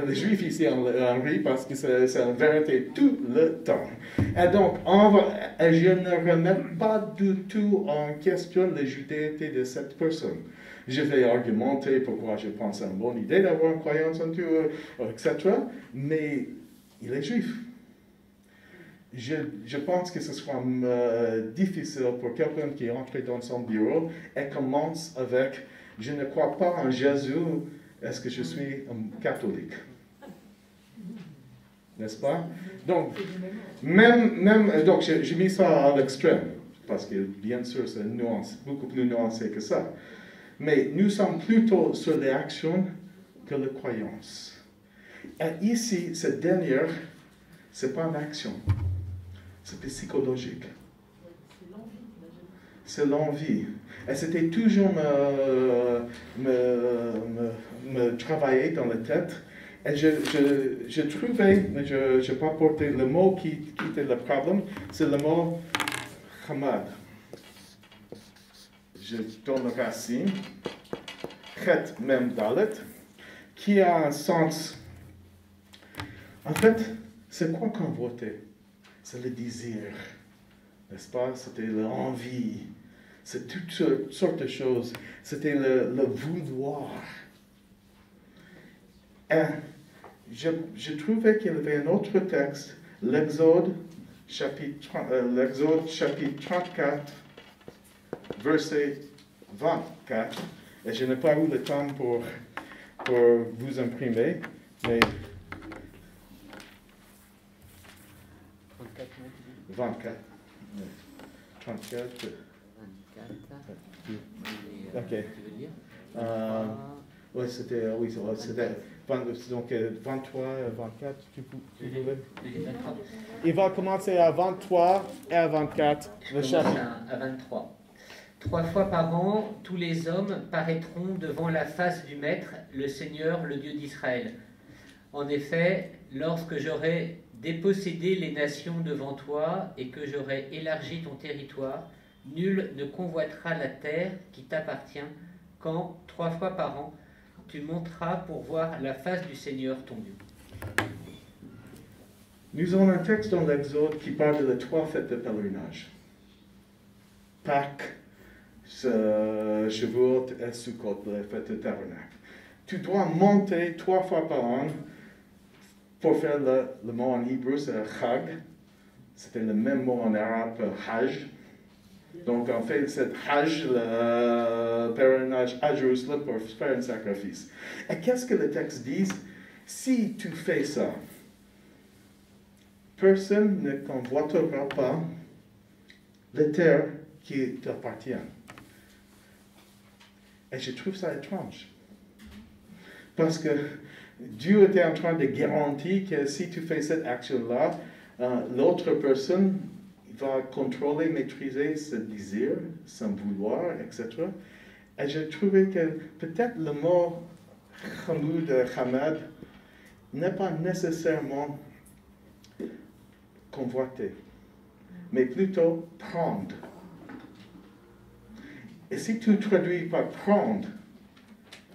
Les juifs ici en rient parce que c'est la vérité tout le temps. Et donc, je ne remets pas du tout en question la judaïté de cette personne. Je vais argumenter pourquoi je pense que c'est une bonne idée d'avoir une croyance en Dieu, etc. Mais il est juif. Je pense que ce sera difficile pour quelqu'un qui entre dans son bureau et commence avec « Je ne crois pas en Jésus, est-ce que je suis un catholique ?» N'est-ce pas? Donc, donc j'ai mis ça à l'extrême, parce que bien sûr c'est beaucoup plus nuancé que ça. Mais nous sommes plutôt sur les actions que les croyances. Et ici, cette dernière, ce n'est pas une action, c'est psychologique. C'est l'envie. Et c'était toujours me travailler dans la tête. Et je trouvais, mais je n'ai pas porté le mot qui était le problème, c'est le mot Hamad. Je donne la racine. chet mem dalet, qui a un sens. En fait, c'est quoi convoiter? C'est le désir, n'est-ce pas? C'était l'envie, c'est toutes sortes de choses. C'était le vouloir. Et je trouvais qu'il y avait un autre texte, l'Exode chapitre 34, verset 24. Et je n'ai pas eu le temps pour vous imprimer, mais 24. 34. 24. Ok. Tu veux dire Oui, c'était donc 23, 24, tu voulais. Il va commencer à 23 et à 24, le chapitre. À 23. 3 fois par an, tous les hommes paraîtront devant la face du Maître, le Seigneur, le Dieu d'Israël. En effet, lorsque j'aurai dépossédé les nations devant toi et que j'aurai élargi ton territoire, nul ne convoitera la terre qui t'appartient quand, 3 fois par an, tu monteras pour voir la face du Seigneur ton Dieu. Nous avons un texte dans l'Exode qui parle de 3 fêtes de pèlerinage. Pâques, Shavuot et Sukkot, les fêtes de tabernacle. Tu dois monter 3 fois par an pour faire le mot en hébreu, c'est Chag. C'était le même mot en arabe, Hajj. Donc, on fait cette Hajj, le pèlerinage à Jérusalem pour faire un sacrifice. Et qu'est-ce que le texte dit? Si tu fais ça, personne ne convoitera pas les terres qui t'appartiennent. Et je trouve ça étrange. Parce que Dieu était en train de garantir que si tu fais cette action-là, l'autre personne va contrôler, maîtriser ce désir, son vouloir, etc. Et j'ai trouvé que peut-être le mot Hamoud, Hamad, n'est pas nécessairement convoiter, mais plutôt prendre. Et si tu traduis par prendre,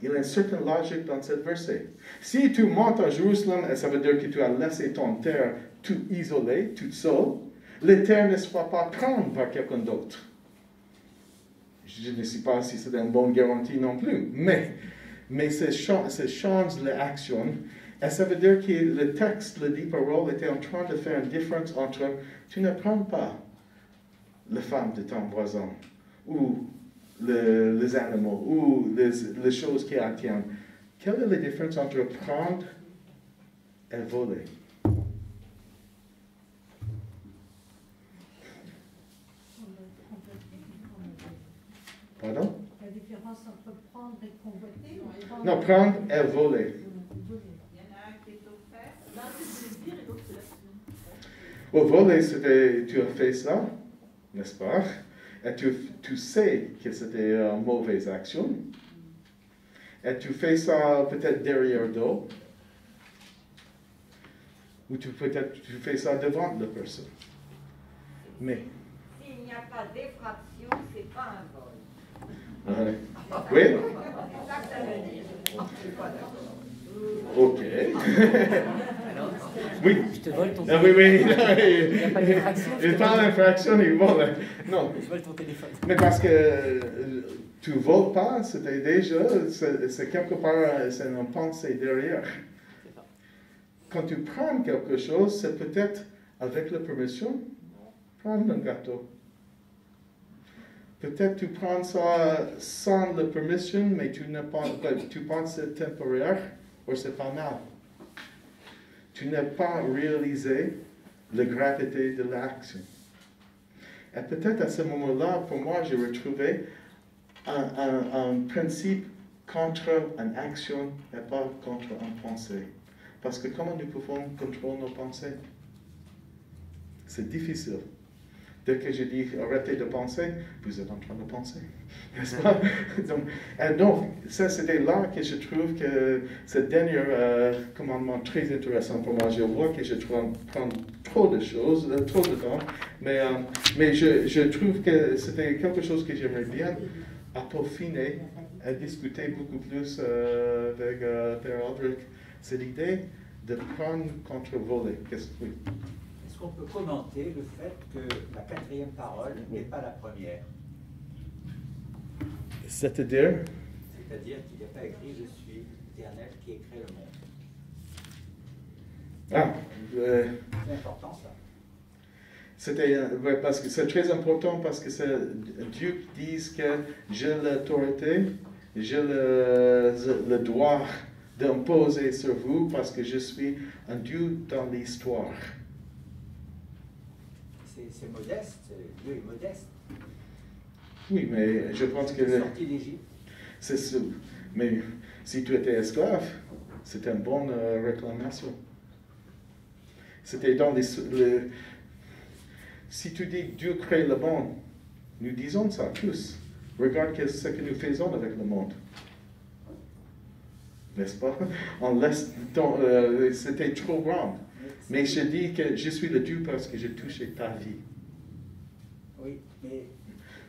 il y a une certaine logique dans cette verset. Si tu montes à Jérusalem, ça veut dire que tu as laissé ton terre tout isolé, tout seul, les terres ne soient pas prises par quelqu'un d'autre. Je ne sais pas si c'est une bonne garantie non plus, mais ça change l'action. Et ça veut dire que le texte, les 10 paroles, était en train de faire une différence entre tu ne prends pas la femme de ton voisin, ou les animaux, ou les choses qui attiennent. Quelle est la différence entre prendre et voler? Pardon? La différence entre prendre et convoiter? Non, prendre et voler. Il y en a un qui est offert. L'un c'est le désir et l'autre c'est l'action. Au voler, c'était tu as fait ça, n'est-ce pas? Et tu sais que c'était une mauvaise action. Et tu fais ça peut-être derrière dos. Ou peut-être tu fais ça devant la personne. Mais. S'il n'y a pas d'effraction, c'est pas un vol. Oui? C'est ça que ça veut dire. Ok. Oui. Je te vole ton Ah, oui, oui. Il n'y a pas d'infraction. Il parle d'infraction, il vole. Non. Je vole ton téléphone. Mais parce que tu ne voles pas, c'était déjà, c'est quelque part, c'est une pensée derrière. Quand tu prends quelque chose, c'est peut-être avec la permission, prendre un gâteau. Peut-être tu prends ça sans la permission, mais tu penses que c'est temporaire ou c'est pas mal. Tu n'as pas réalisé la gravité de l'action. Et peut-être à ce moment-là, pour moi, j'ai retrouvé un principe contre une action et pas contre une pensée. Parce que comment nous pouvons contrôler nos pensées? C'est difficile. Dès que je dis arrêtez de penser, vous êtes en train de penser. N'est-ce pas? Donc, ça c'était là que je trouve que ce dernier commandement très intéressant pour moi. Je vois que je prends trop de choses, trop de temps, mais je trouve que c'était quelque chose que j'aimerais bien peaufiner à discuter beaucoup plus avec Père Aldrich, c'est l'idée de prendre contre voler. Oui. Est-ce qu'on peut commenter le fait que la quatrième parole n'est pas la première? C'est-à-dire? C'est-à-dire qu'il n'y a pas écrit « Je suis l'Éternel qui ai créé le monde ». C'est important ça. Ouais, parce que c'est très important parce que c'est Dieu qui dit que j'ai l'autorité, j'ai le droit d'imposer sur vous parce que je suis un Dieu dans l'histoire. C'est modeste, Dieu est modeste. Oui, mais je pense que... Sorti d'Égypte. C'est ça. Mais si tu étais esclave, c'était une bonne réclamation. C'était dans si tu dis Dieu crée le monde, nous disons ça tous. Regarde ce que nous faisons avec le monde. N'est-ce pas? On laisse c'était trop grand. Mais je dis que je suis le Dieu parce que j'ai touché ta vie. Oui, mais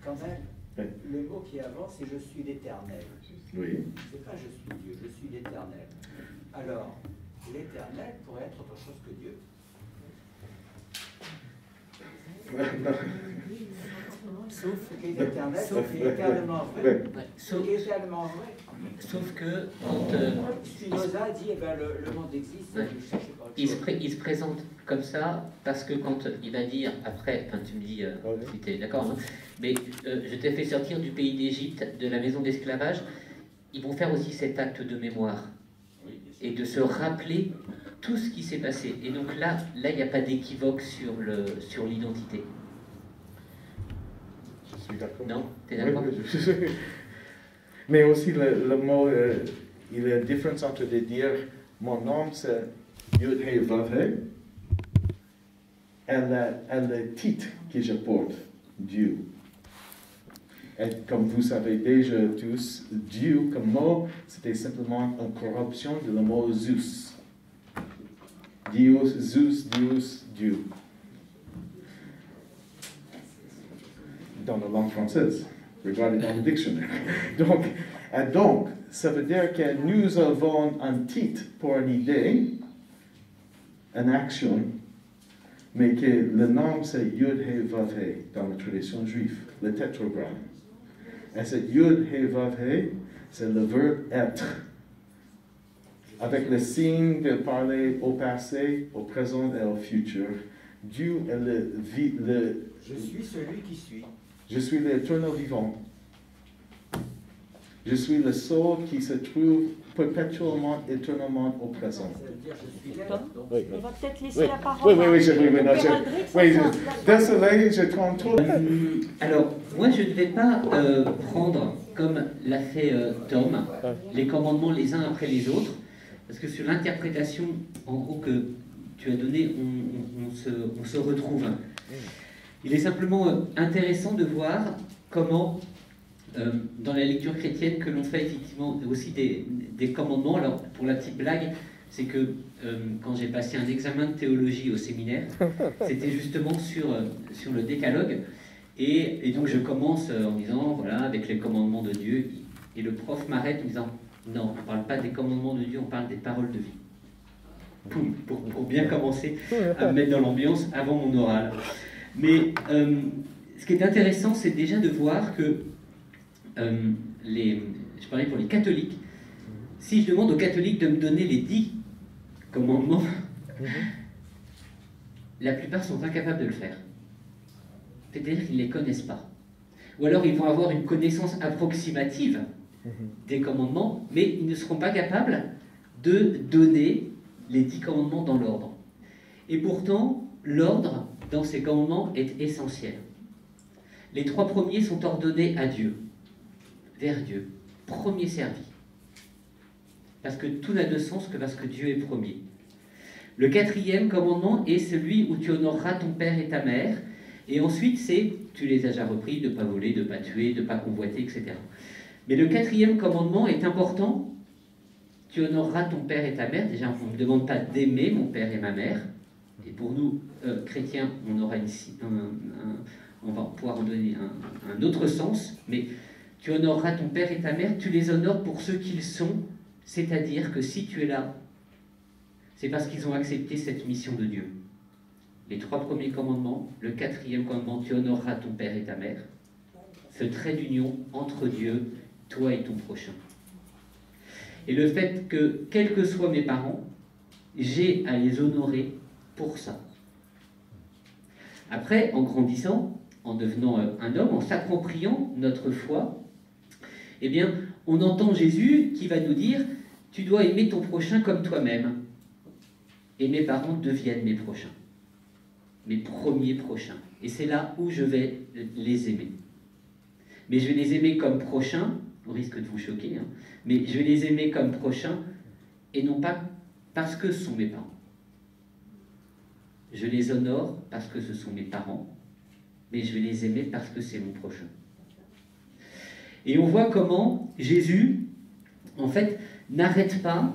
quand même, oui. Le mot qui avance, c'est « Je suis l'Éternel ». Oui. C'est pas « Je suis Dieu », je suis l'Éternel. Alors, l'Éternel pourrait être autre chose que Dieu. Sauf qu'il est éternel, sauf qu'il est éternellement vrai. Sauf que quand Spinoza dit le monde existe, il se présente comme ça parce que quand il va dire après, enfin tu me dis si tu es d'accord, hein, mais je t'ai fait sortir du pays d'Égypte, de la maison d'esclavage, ils vont faire aussi cet acte de mémoire et de se rappeler tout ce qui s'est passé. Et donc là il n'y a pas d'équivoque sur l'identité. Je suis d'accord. Non, tu es d'accord? Oui, mais aussi le mot, il y a une différence entre de dire mon nom c'est Yud He Vav He et le titre que je porte, Dieu. Et comme vous savez déjà tous, Dieu comme mot, c'était simplement une corruption de le mot Zeus. Dios, Zeus, Dieu. Dans la langue française. Regardez dans le dictionnaire. Donc, ça veut dire que nous avons un titre pour une idée, une action, mais que le nom c'est Yud He Vav He dans la tradition juive, le tétragramme. Et c'est Yud He Vav He, c'est le verbe être, avec le signe de parler au passé, au présent et au futur. Dieu est le je suis celui qui suis. Je suis l'éternel vivant. Je suis le seul qui se trouve perpétuellement, éternellement au présent. Ça veut dire je suis là. Oui. On va peut-être laisser la parole désolé, je trompe trop. Alors, moi je ne vais pas prendre, comme l'a fait Tom, les commandements les uns après les autres, parce que sur l'interprétation, en gros, que tu as donnée, on se retrouve. Il est simplement intéressant de voir comment, dans la lecture chrétienne, que l'on fait effectivement aussi des commandements. Alors, pour la petite blague, c'est que quand j'ai passé un examen de théologie au séminaire, c'était justement sur le décalogue. Et donc, je commence en disant, voilà, avec les commandements de Dieu. Et le prof m'arrête en disant, non, on ne parle pas des commandements de Dieu, on parle des paroles de vie. Poum, pour bien commencer à me mettre dans l'ambiance avant mon oral. Mais ce qui est intéressant, c'est déjà de voir que je parlais pour les catholiques, si je demande aux catholiques de me donner les 10 commandements, la plupart sont incapables de le faire. C'est-à-dire qu'ils ne les connaissent pas. Ou alors ils vont avoir une connaissance approximative des commandements, mais ils ne seront pas capables de donner les 10 commandements dans l'ordre. Et pourtant, l'ordre dans ces commandements est essentiel. Les 3 premiers sont ordonnés à Dieu, vers Dieu, premier servi. Parce que tout n'a de sens que parce que Dieu est premier. Le 4e commandement est celui où tu honoreras ton père et ta mère. Et ensuite, c'est, tu les as déjà repris, de ne pas voler, de ne pas tuer, de ne pas convoiter, etc. Mais le 4e commandement est important. Tu honoreras ton père et ta mère. Déjà, on ne me demande pas d'aimer mon père et ma mère. Et pour nous, chrétiens, on va pouvoir en donner un autre sens. Mais Tu honoreras ton père et ta mère, tu les honores pour ce qu'ils sont, c'est-à-dire que si tu es là, c'est parce qu'ils ont accepté cette mission de Dieu. Les 3 premiers commandements, le 4e commandement, tu honoreras ton père et ta mère. Ce trait d'union entre Dieu, toi et ton prochain. Et le fait que, quels que soient mes parents, j'ai à les honorer pour ça. Après, en grandissant, en devenant un homme, en s'appropriant notre foi, eh bien, on entend Jésus qui va nous dire « Tu dois aimer ton prochain comme toi-même. » Et mes parents deviennent mes prochains. Mes premiers prochains. Et c'est là où je vais les aimer. Mais je vais les aimer comme prochains, au risque de vous choquer, hein, mais je vais les aimer comme prochains, et non pas parce que ce sont mes parents. Je les honore parce que ce sont mes parents, mais je vais les aimer parce que c'est mon prochain. Et on voit comment Jésus, en fait, n'arrête pas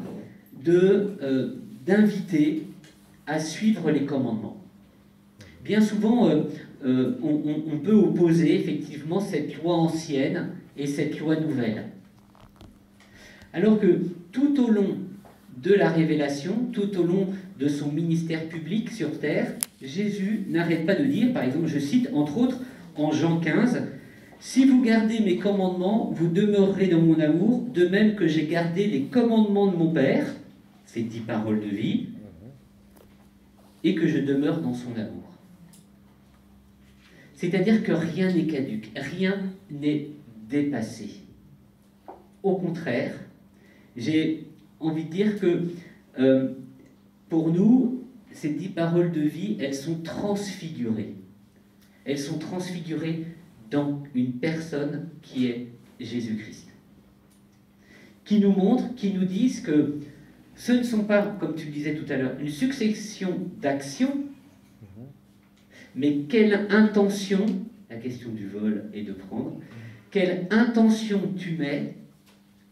d'inviter à suivre les commandements. Bien souvent, on peut opposer effectivement cette loi ancienne et cette loi nouvelle. Alors que tout au long de la révélation, tout au long de son ministère public sur terre, Jésus n'arrête pas de dire, par exemple, je cite entre autres en Jean 15, « Si vous gardez mes commandements, vous demeurerez dans mon amour, de même que j'ai gardé les commandements de mon Père, ces 10 paroles de vie, et que je demeure dans son amour. » C'est-à-dire que rien n'est caduque, rien n'est dépassé. Au contraire, j'ai envie de dire que pour nous, ces 10 paroles de vie, elles sont transfigurées. Elles sont transfigurées dans une personne qui est Jésus-Christ. Qui nous montrent, qui nous disent que ce ne sont pas, comme tu le disais tout à l'heure, une succession d'actions, mais quelle intention, la question du vol et de prendre, quelle intention tu mets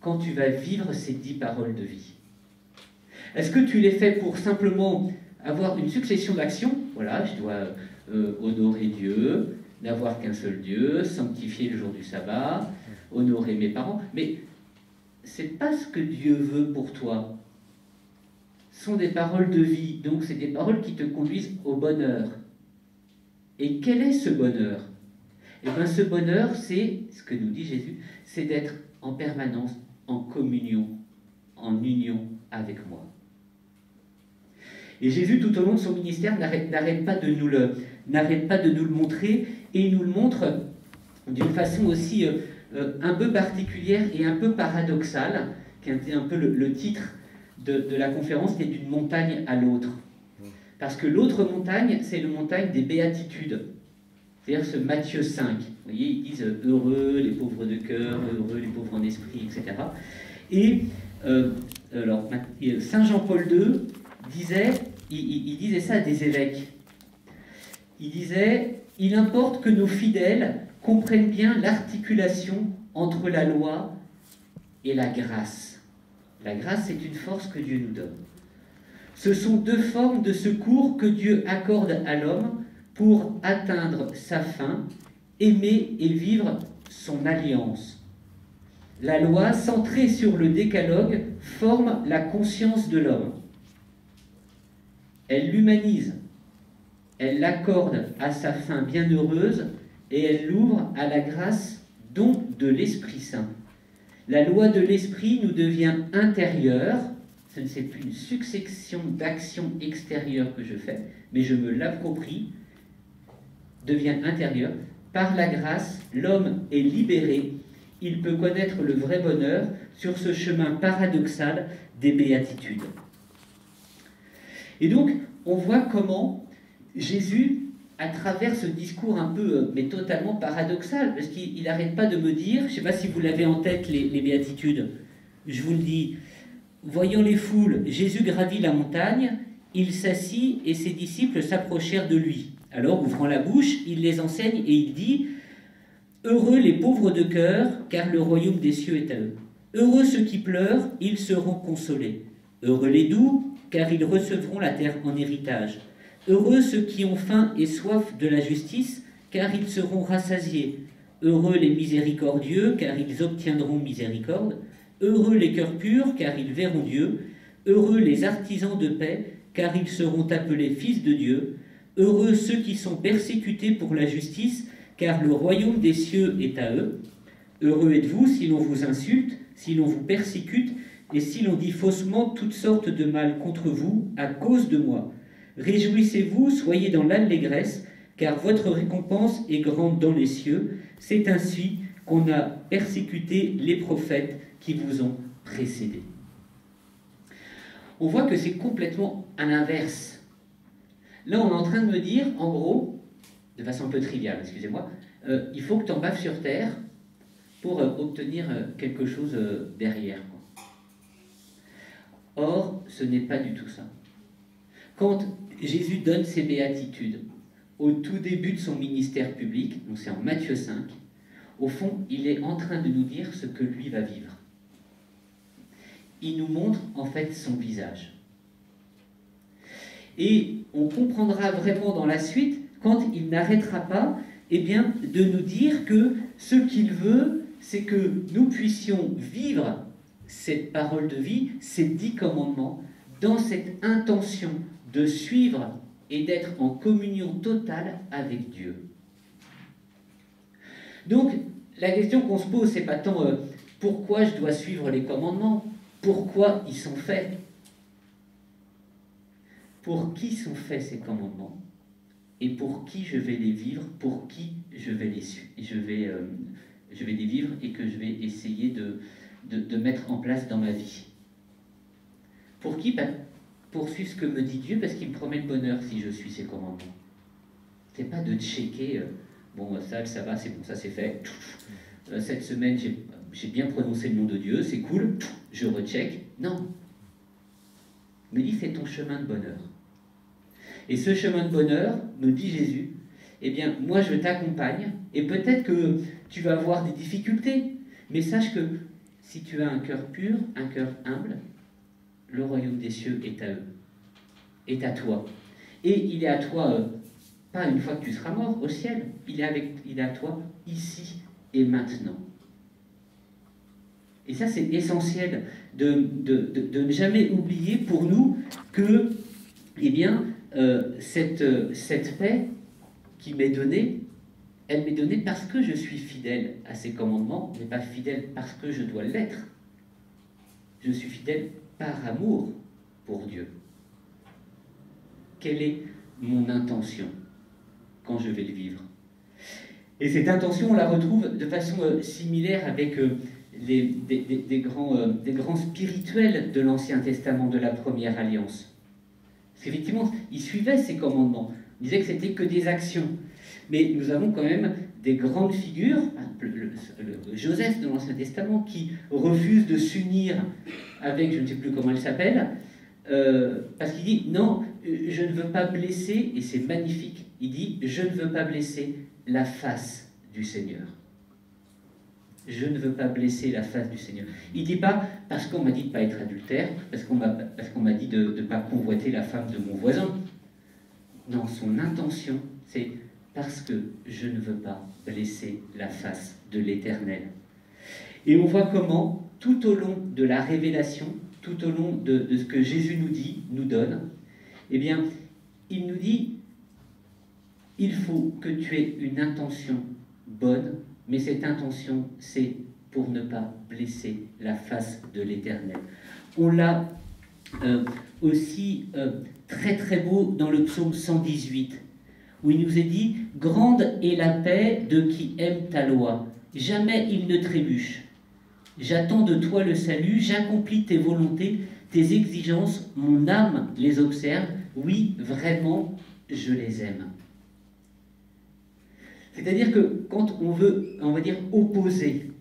quand tu vas vivre ces 10 paroles de vie? Est-ce que tu les fais pour simplement avoir une succession d'actions? Voilà, je dois honorer Dieu, n'avoir qu'un seul Dieu, sanctifier le jour du sabbat, honorer mes parents. Mais c'est pas ce que Dieu veut pour toi. Ce sont des paroles de vie, donc c'est des paroles qui te conduisent au bonheur. Et quel est ce bonheur? Eh bien, ce bonheur, c'est ce que nous dit Jésus, c'est d'être en permanence en communion, en union avec moi. Et Jésus, tout au long de son ministère, n'arrête pas de nous le montrer, et il nous le montre d'une façon aussi un peu particulière et un peu paradoxale, qui était un peu le titre de la conférence, c'est d'une montagne à l'autre. Parce que l'autre montagne, c'est la montagne des béatitudes. C'est-à-dire ce Matthieu 5. Vous voyez, ils disent « heureux les pauvres de cœur, heureux les pauvres en esprit », etc. Et alors, Saint Jean-Paul II disait, il disait ça à des évêques. Il disait « Il importe que nos fidèles comprennent bien l'articulation entre la loi et la grâce. La grâce, c'est une force que Dieu nous donne. Ce sont 2 formes de secours que Dieu accorde à l'homme pour atteindre sa fin, aimer et vivre son alliance. La loi, centrée sur le décalogue, forme la conscience de l'homme. Elle l'humanise, elle l'accorde à sa fin bienheureuse et elle l'ouvre à la grâce, don de l'Esprit Saint. La loi de l'Esprit nous devient intérieure. Ce n'est plus une succession d'actions extérieures que je fais, mais je me l'approprie, devient intérieure. Par la grâce, l'homme est libéré. Il peut connaître le vrai bonheur sur ce chemin paradoxal des béatitudes. Et donc, on voit comment Jésus, à travers ce discours un peu, mais totalement paradoxal, parce qu'il n'arrête pas de me dire, je ne sais pas si vous l'avez en tête, les béatitudes, je vous le dis, voyant les foules, Jésus gravit la montagne, il s'assit et ses disciples s'approchèrent de lui. Alors, ouvrant la bouche, il les enseigne et il dit « Heureux les pauvres de cœur, car le royaume des cieux est à eux. Heureux ceux qui pleurent, ils seront consolés. Heureux les doux, car ils recevront la terre en héritage. Heureux ceux qui ont faim et soif de la justice, car ils seront rassasiés. Heureux les miséricordieux, car ils obtiendront miséricorde. Heureux les cœurs purs, car ils verront Dieu. Heureux les artisans de paix, car ils seront appelés fils de Dieu. Heureux ceux qui sont persécutés pour la justice, car le royaume des cieux est à eux. Heureux êtes-vous si l'on vous insulte, si l'on vous persécute, et si l'on dit faussement toutes sortes de mal contre vous à cause de moi. Réjouissez-vous, soyez dans l'allégresse, car votre récompense est grande dans les cieux. C'est ainsi qu'on a persécuté les prophètes qui vous ont précédés. On voit que c'est complètement à l'inverse. Là, on est en train de me dire, en gros, de façon un peu triviale, excusez-moi, il faut que tu en baves sur terre pour obtenir quelque chose derrière, quoi. Or, ce n'est pas du tout ça. Quand Jésus donne ses béatitudes au tout début de son ministère public, donc c'est en Matthieu 5, au fond, il est en train de nous dire ce que lui va vivre. Il nous montre en fait son visage. Et on comprendra vraiment dans la suite, quand il n'arrêtera pas, eh bien, de nous dire que ce qu'il veut, c'est que nous puissions vivre cette parole de vie, ces 10 commandements, dans cette intention de suivre et d'être en communion totale avec Dieu. Donc, la question qu'on se pose, c'est pas tant pourquoi je dois suivre les commandements, pourquoi ils sont faits. Pour qui sont faits ces commandements et pour qui je vais les vivre, pour qui je vais les vivre et que je vais essayer de mettre en place dans ma vie. Pour qui? Pour suivre ce que me dit Dieu, parce qu'il me promet le bonheur si je suis ses commandements. C'est pas de checker, bon, ça va, c'est bon, ça c'est fait. Cette semaine, j'ai bien prononcé le nom de Dieu, c'est cool, je recheck. Non. Il me dit, c'est ton chemin de bonheur. Et ce chemin de bonheur, nous dit Jésus, eh bien, moi je t'accompagne, et peut-être que tu vas avoir des difficultés, mais sache que si tu as un cœur pur, un cœur humble, le royaume des cieux est à eux, est à toi. Et il est à toi, pas une fois que tu seras mort au ciel, il est à toi ici et maintenant. Et ça, c'est essentiel de ne jamais oublier pour nous que, eh bien, cette paix qui m'est donnée, elle m'est donnée parce que je suis fidèle à ses commandements, mais pas fidèle parce que je dois l'être. Je suis fidèle par amour pour Dieu. Quelle est mon intention quand je vais le vivre? Et cette intention, on la retrouve de façon similaire avec des grands spirituels de l'Ancien Testament, de la Première Alliance. Parce qu'effectivement, ils suivaient ces commandements. Ils disaient que c'était que des actions. Mais nous avons quand même des grandes figures, le Joseph de l'Ancien Testament, qui refuse de s'unir avec, je ne sais plus comment elle s'appelle, parce qu'il dit, non, je ne veux pas blesser, et c'est magnifique, il dit, je ne veux pas blesser la face du Seigneur. Je ne veux pas blesser la face du Seigneur. Il ne dit pas, parce qu'on m'a dit de ne pas être adultère, parce qu'on m'a dit de ne pas convoiter la femme de mon voisin. Non, son intention, c'est parce que je ne veux pas blesser la face de l'Éternel. Et on voit comment, tout au long de la révélation, tout au long de ce que Jésus nous dit, nous donne, eh bien, il nous dit, il faut que tu aies une intention bonne, mais cette intention, c'est pour ne pas blesser la face de l'Éternel. On l'a aussi très très beau dans le psaume 118, où il nous est dit « Grande est la paix de qui aime ta loi, jamais il ne trébuche. J'attends de toi le salut, j'accomplis tes volontés, tes exigences, mon âme les observe, oui, vraiment, je les aime. » C'est-à-dire que quand on veut, on va dire, opposer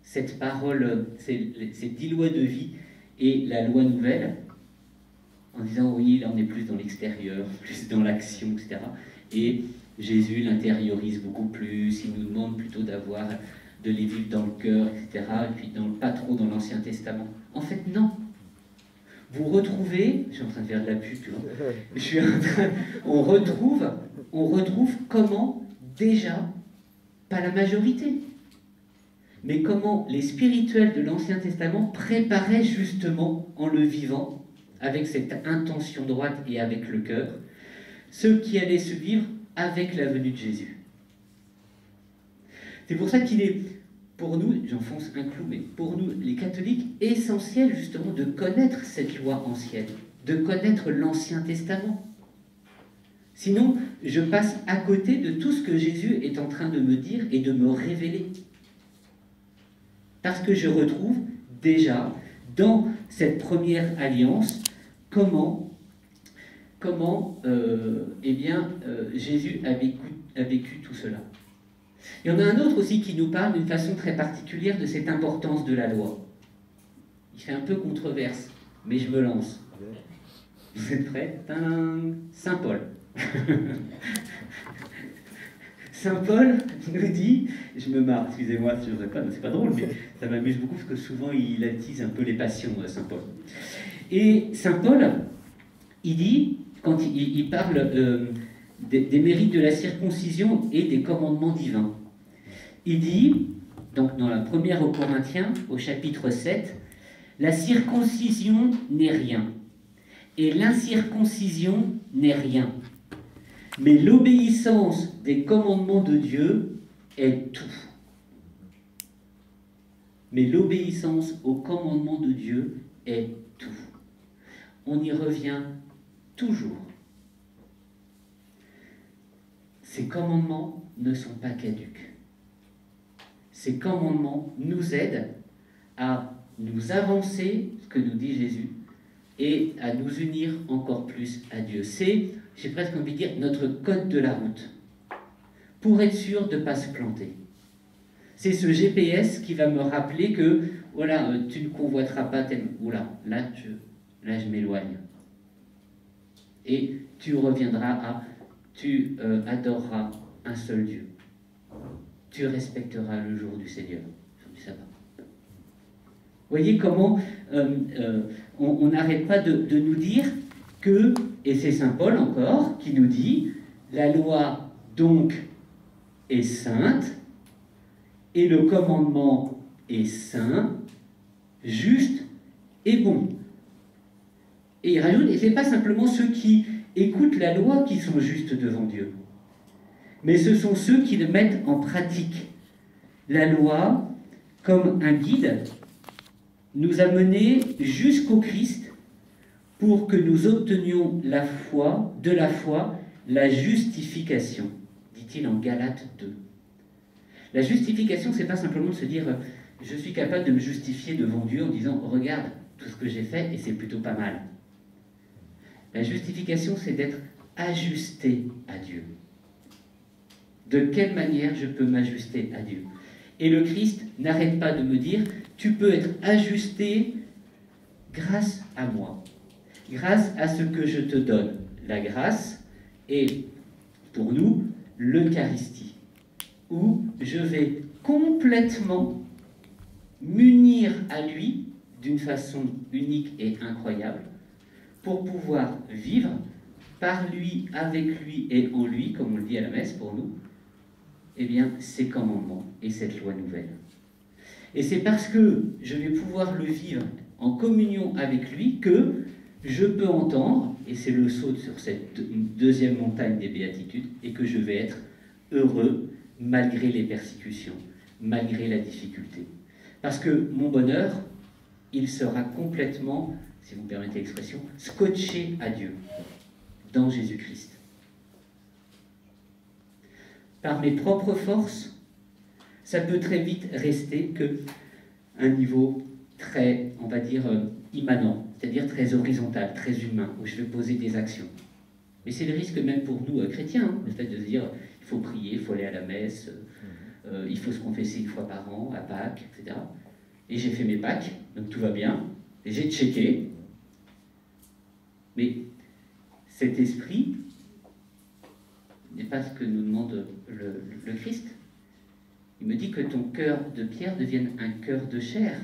cette parole, ces 10 lois de vie et la loi nouvelle, en disant oui, là on est plus dans l'extérieur, plus dans l'action, etc. Et Jésus l'intériorise beaucoup plus, il nous demande plutôt de les vivre dans le cœur, etc. Et puis pas trop dans l'Ancien Testament. En fait, non. Vous retrouvez, je suis en train de faire de la pub, tu vois, on retrouve comment déjà pas la majorité, mais comment les spirituels de l'Ancien Testament préparaient justement, en le vivant, avec cette intention droite et avec le cœur, ce qui allait se vivre avec la venue de Jésus. C'est pour ça qu'il est, pour nous, j'enfonce un clou, mais pour nous, les catholiques, essentiel justement de connaître cette loi ancienne, de connaître l'Ancien Testament. Sinon, je passe à côté de tout ce que Jésus est en train de me dire et de me révéler. Parce que je retrouve déjà dans cette première alliance comment Jésus a vécu tout cela. Il y en a un autre aussi qui nous parle d'une façon très particulière de cette importance de la loi. Il fait un peu controverse, mais je me lance. Vous êtes prêts? Saint Paul. Saint Paul nous dit, je me marre, excusez-moi, c'est pas drôle, mais ça m'amuse beaucoup parce que souvent il attise un peu les passions, Saint Paul. Et Saint Paul, il dit, quand il parle des mérites de la circoncision et des commandements divins, il dit, donc dans la première aux Corinthiens, au chapitre 7, la circoncision n'est rien, et l'incirconcision n'est rien. Mais l'obéissance des commandements de Dieu est tout. Mais l'obéissance aux commandements de Dieu est tout. On y revient toujours. Ces commandements ne sont pas caducs. Ces commandements nous aident à nous avancer, ce que nous dit Jésus, et à nous unir encore plus à Dieu. C'est, j'ai presque envie de dire, notre code de la route, pour être sûr de ne pas se planter. C'est ce GPS qui va me rappeler que, voilà, tu ne convoiteras pas tel... Oula, là je m'éloigne. Et tu reviendras à... Tu adoreras un seul Dieu. Tu respecteras le jour du Seigneur, le jour du sabbat. Vous voyez comment on n'arrête pas de nous dire que, et c'est Saint Paul encore qui nous dit, la loi donc est sainte, et le commandement est saint, juste et bon. Et il rajoute, et ce n'est pas simplement ceux qui écoutent la loi qui sont justes devant Dieu, mais ce sont ceux qui le mettent en pratique. La loi, comme un guide, nous a menés jusqu'au Christ pour que nous obtenions de la foi, la justification, dit-il en Galates 2. La justification, c'est pas simplement de se dire je suis capable de me justifier devant Dieu en disant regarde tout ce que j'ai fait et c'est plutôt pas mal. La justification, c'est d'être ajusté à Dieu. De quelle manière je peux m'ajuster à Dieu? Et le Christ n'arrête pas de me dire tu peux être ajusté grâce à moi, grâce à ce que je te donne. La grâce est, pour nous, l'Eucharistie, où je vais complètement m'unir à lui d'une façon unique et incroyable pour pouvoir vivre par lui, avec lui et en lui, comme on le dit à la messe pour nous, eh bien, ces commandements et cette loi nouvelle. Et c'est parce que je vais pouvoir le vivre en communion avec lui que je peux entendre, et c'est le saut sur cette deuxième montagne des béatitudes, et que je vais être heureux malgré les persécutions, malgré la difficulté. Parce que mon bonheur, il sera complètement, si vous me permettez l'expression, scotché à Dieu, dans Jésus-Christ. Par mes propres forces, ça peut très vite rester qu'un niveau très, on va dire, immanent, c'est-à-dire très horizontal, très humain, où je vais poser des actions. Mais c'est le risque même pour nous, chrétiens, hein, le fait de se dire, il faut prier, il faut aller à la messe, il faut se confesser 1 fois par an, à Pâques, etc. Et j'ai fait mes Pâques, donc tout va bien, et j'ai checké. Mais cet esprit n'est pas ce que nous demande le Christ. Il me dit que ton cœur de pierre devienne un cœur de chair.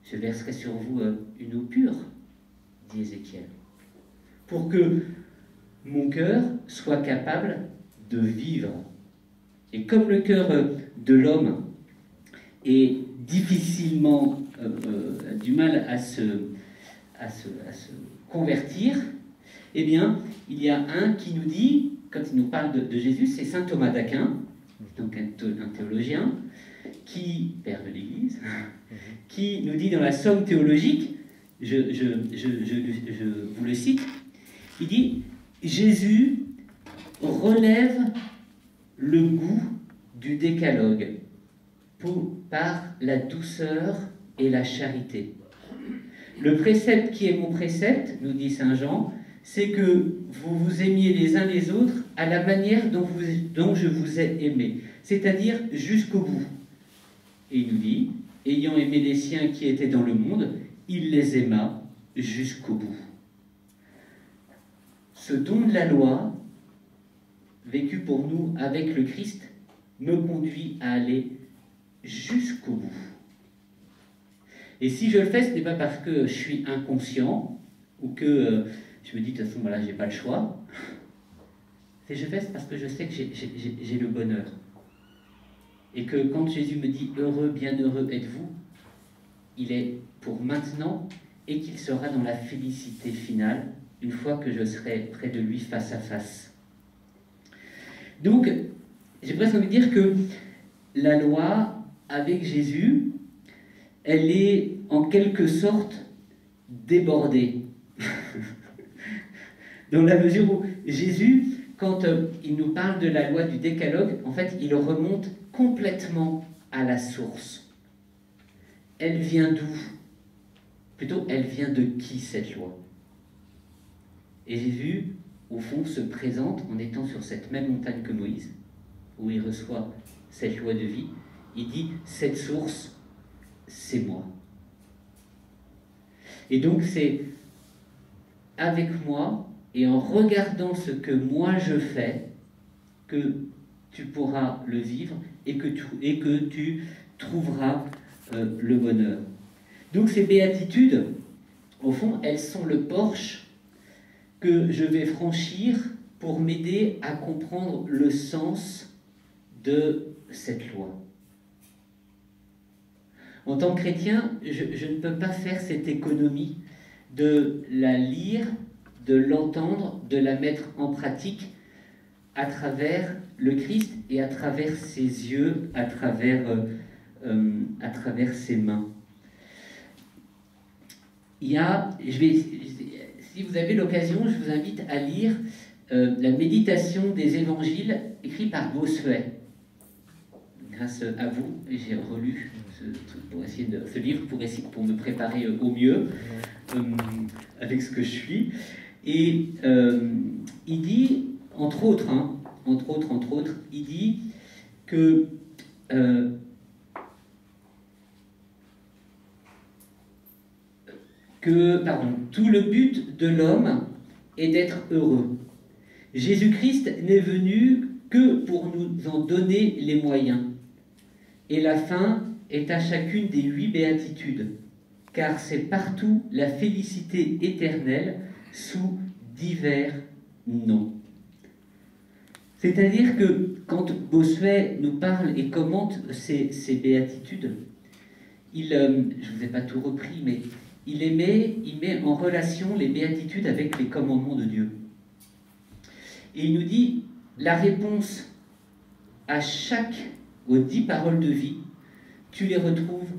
Je verserai sur vous une eau pure, dit Ézéchiel, pour que mon cœur soit capable de vivre Et comme le cœur de l'homme est difficilement du mal à se convertir, eh bien, il y a un qui nous dit, quand il nous parle de Jésus, c'est saint Thomas d'Aquin, donc un théologien, père de l'Église, qui nous dit dans la Somme théologique, je vous le cite, il dit « Jésus relève le goût du décalogue par la douceur et la charité. Le précepte qui est mon précepte, nous dit saint Jean, c'est que vous vous aimiez les uns les autres à la manière dont je vous ai aimé, c'est-à-dire jusqu'au bout. » Et il nous dit, ayant aimé les siens qui étaient dans le monde, il les aima jusqu'au bout. Ce don de la loi, vécu pour nous avec le Christ, me conduit à aller jusqu'au bout. Et si je le fais, ce n'est pas parce que je suis inconscient ou que je me dis de toute façon, voilà, j'ai pas le choix. C'est je fais parce que je sais que j'ai le bonheur. Et que quand Jésus me dit heureux, bienheureux êtes-vous, il est pour maintenant et qu'il sera dans la félicité finale une fois que je serai près de lui face à face. Donc, j'ai presque envie de dire que la loi, avec Jésus, elle est en quelque sorte débordée. Dans la mesure où Jésus, quand il nous parle de la loi du décalogue, en fait, il remonte complètement à la source. Elle vient d'où? Plutôt, elle vient de qui, cette loi? Et Jésus, au fond, se présente en étant sur cette même montagne que Moïse, où il reçoit cette loi de vie. Il dit, cette source, c'est moi. Et donc, c'est avec moi, et en regardant ce que moi je fais, que tu pourras le vivre et que tu trouveras le bonheur. Donc ces béatitudes, au fond, elles sont le porche que je vais franchir pour m'aider à comprendre le sens de cette loi. En tant que chrétien, je ne peux pas faire cette économie de la lire, de l'entendre, de la mettre en pratique à travers le Christ et à travers ses yeux, à travers ses mains. Si vous avez l'occasion, je vous invite à lire la méditation des évangiles écrite par Bossuet. Grâce à vous, j'ai relu ce livre pour me préparer au mieux avec ce que je suis. Et il dit, entre autres, il dit que tout le but de l'homme est d'être heureux. Jésus-Christ n'est venu que pour nous en donner les moyens. Et la fin est à chacune des 8 béatitudes, car c'est partout la félicité éternelle sous divers noms. C'est-à-dire que quand Bossuet nous parle et commente ces béatitudes, je ne vous ai pas tout repris, mais il met en relation les béatitudes avec les commandements de Dieu. Et il nous dit, la réponse aux 10 paroles de vie, tu les retrouves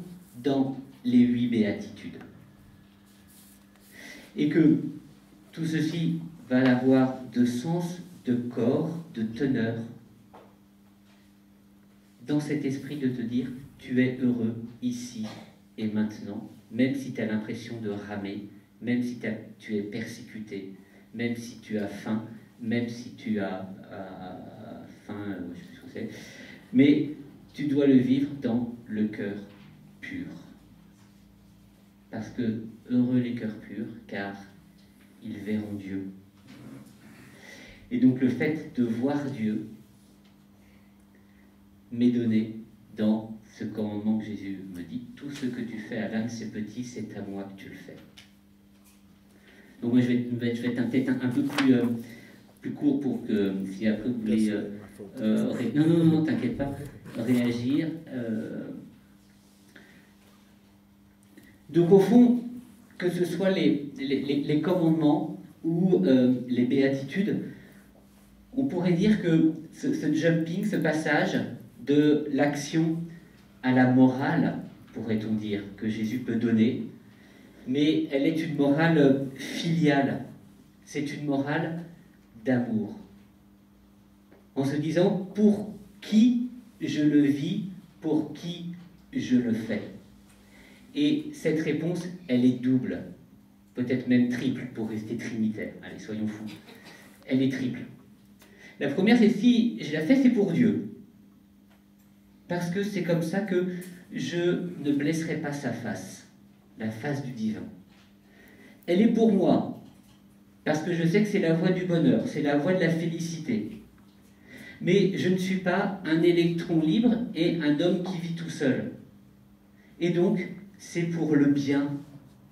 dans les 8 béatitudes. Et que tout ceci va avoir de sens, de corps, de teneur, dans cet esprit de te dire, tu es heureux ici et maintenant, même si tu as l'impression de ramer, même si tu es persécuté, même si tu as faim, même si tu as faim, je sais ce que c'est, mais tu dois le vivre dans le cœur pur. Parce que heureux les cœurs purs, car ils verront Dieu. Et donc le fait de voir Dieu m'est donné dans ce commandement que Jésus me dit, tout ce que tu fais à l'âme, c'est petit, c'est à moi que tu le fais. Donc moi je vais être peut-être un peu plus court pour que, si après vous voulez non, t'inquiète pas, réagir. Donc au fond, que ce soit les commandements ou les béatitudes, on pourrait dire que ce jumping, ce passage de l'action à la morale, pourrait-on dire, que Jésus peut donner, mais elle est une morale filiale, c'est une morale d'amour. En se disant, pour qui je le vis, pour qui je le fais. Et cette réponse, elle est double, peut-être même triple, pour rester trinitaire. Allez, soyons fous. Elle est triple. La première, c'est si je la fais, c'est pour Dieu. Parce que c'est comme ça que je ne blesserai pas sa face, la face du divin. Elle est pour moi, parce que je sais que c'est la voie du bonheur, c'est la voie de la félicité. Mais je ne suis pas un électron libre et un homme qui vit tout seul. Et donc, c'est pour le bien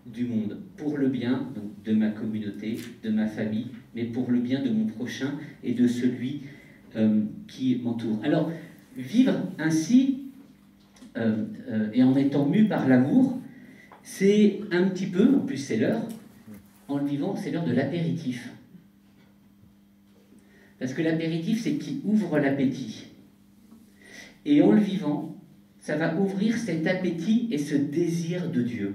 du monde, pour le bien donc, de ma communauté, de ma famille, mais pour le bien de mon prochain et de celui qui m'entoure. Alors, vivre ainsi, et en étant mu par l'amour, c'est un petit peu, en plus c'est l'heure, en le vivant, c'est l'heure de l'apéritif. Parce que l'apéritif, c'est qui ouvre l'appétit. Et en le vivant, ça va ouvrir cet appétit et ce désir de Dieu.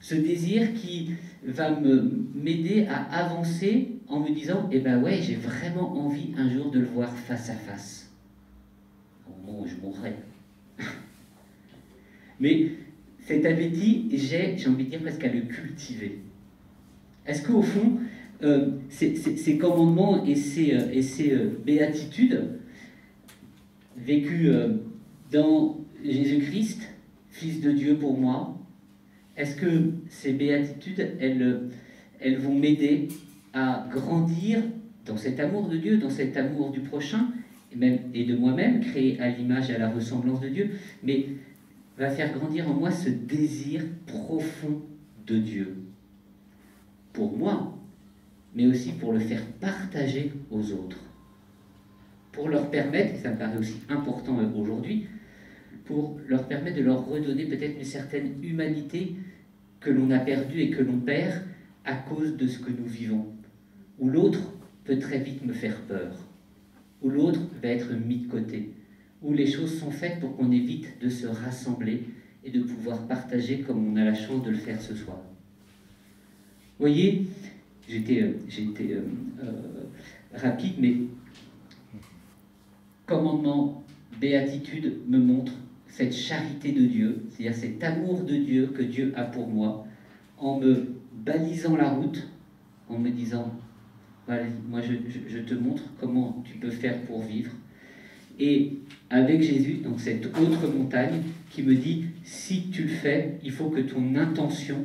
Ce désir qui va m'aider à avancer en me disant, eh ben ouais, j'ai vraiment envie un jour de le voir face à face. Au moment où je mourrai. Mais cet appétit, j'ai envie de dire presque à le cultiver. Est-ce qu'au fond, ces commandements et ces béatitudes vécues dans Jésus-Christ, Fils de Dieu pour moi, est-ce que ces béatitudes, elles vont m'aider à grandir dans cet amour de Dieu, dans cet amour du prochain, et de moi-même, créé à l'image et à la ressemblance de Dieu, mais va faire grandir en moi ce désir profond de Dieu, pour moi, mais aussi pour le faire partager aux autres, pour leur permettre, et ça me paraît aussi important aujourd'hui, pour leur permettre de leur redonner peut-être une certaine humanité que l'on a perdue et que l'on perd à cause de ce que nous vivons, où l'autre peut très vite me faire peur, où l'autre va être mis de côté, où les choses sont faites pour qu'on évite de se rassembler et de pouvoir partager comme on a la chance de le faire ce soir. Vous voyez, j'ai été rapide, mais commandement, béatitude me montre cette charité de Dieu, c'est-à-dire cet amour de Dieu que Dieu a pour moi, en me balisant la route, en me disant, voilà, moi je te montre comment tu peux faire pour vivre. Et avec Jésus, donc cette autre montagne, qui me dit, si tu le fais, il faut que ton intention,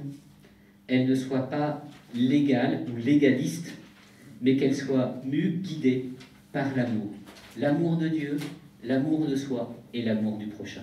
elle ne soit pas légale ou légaliste, mais qu'elle soit mue, guidée par l'amour. L'amour de Dieu, l'amour de soi et l'amour du prochain.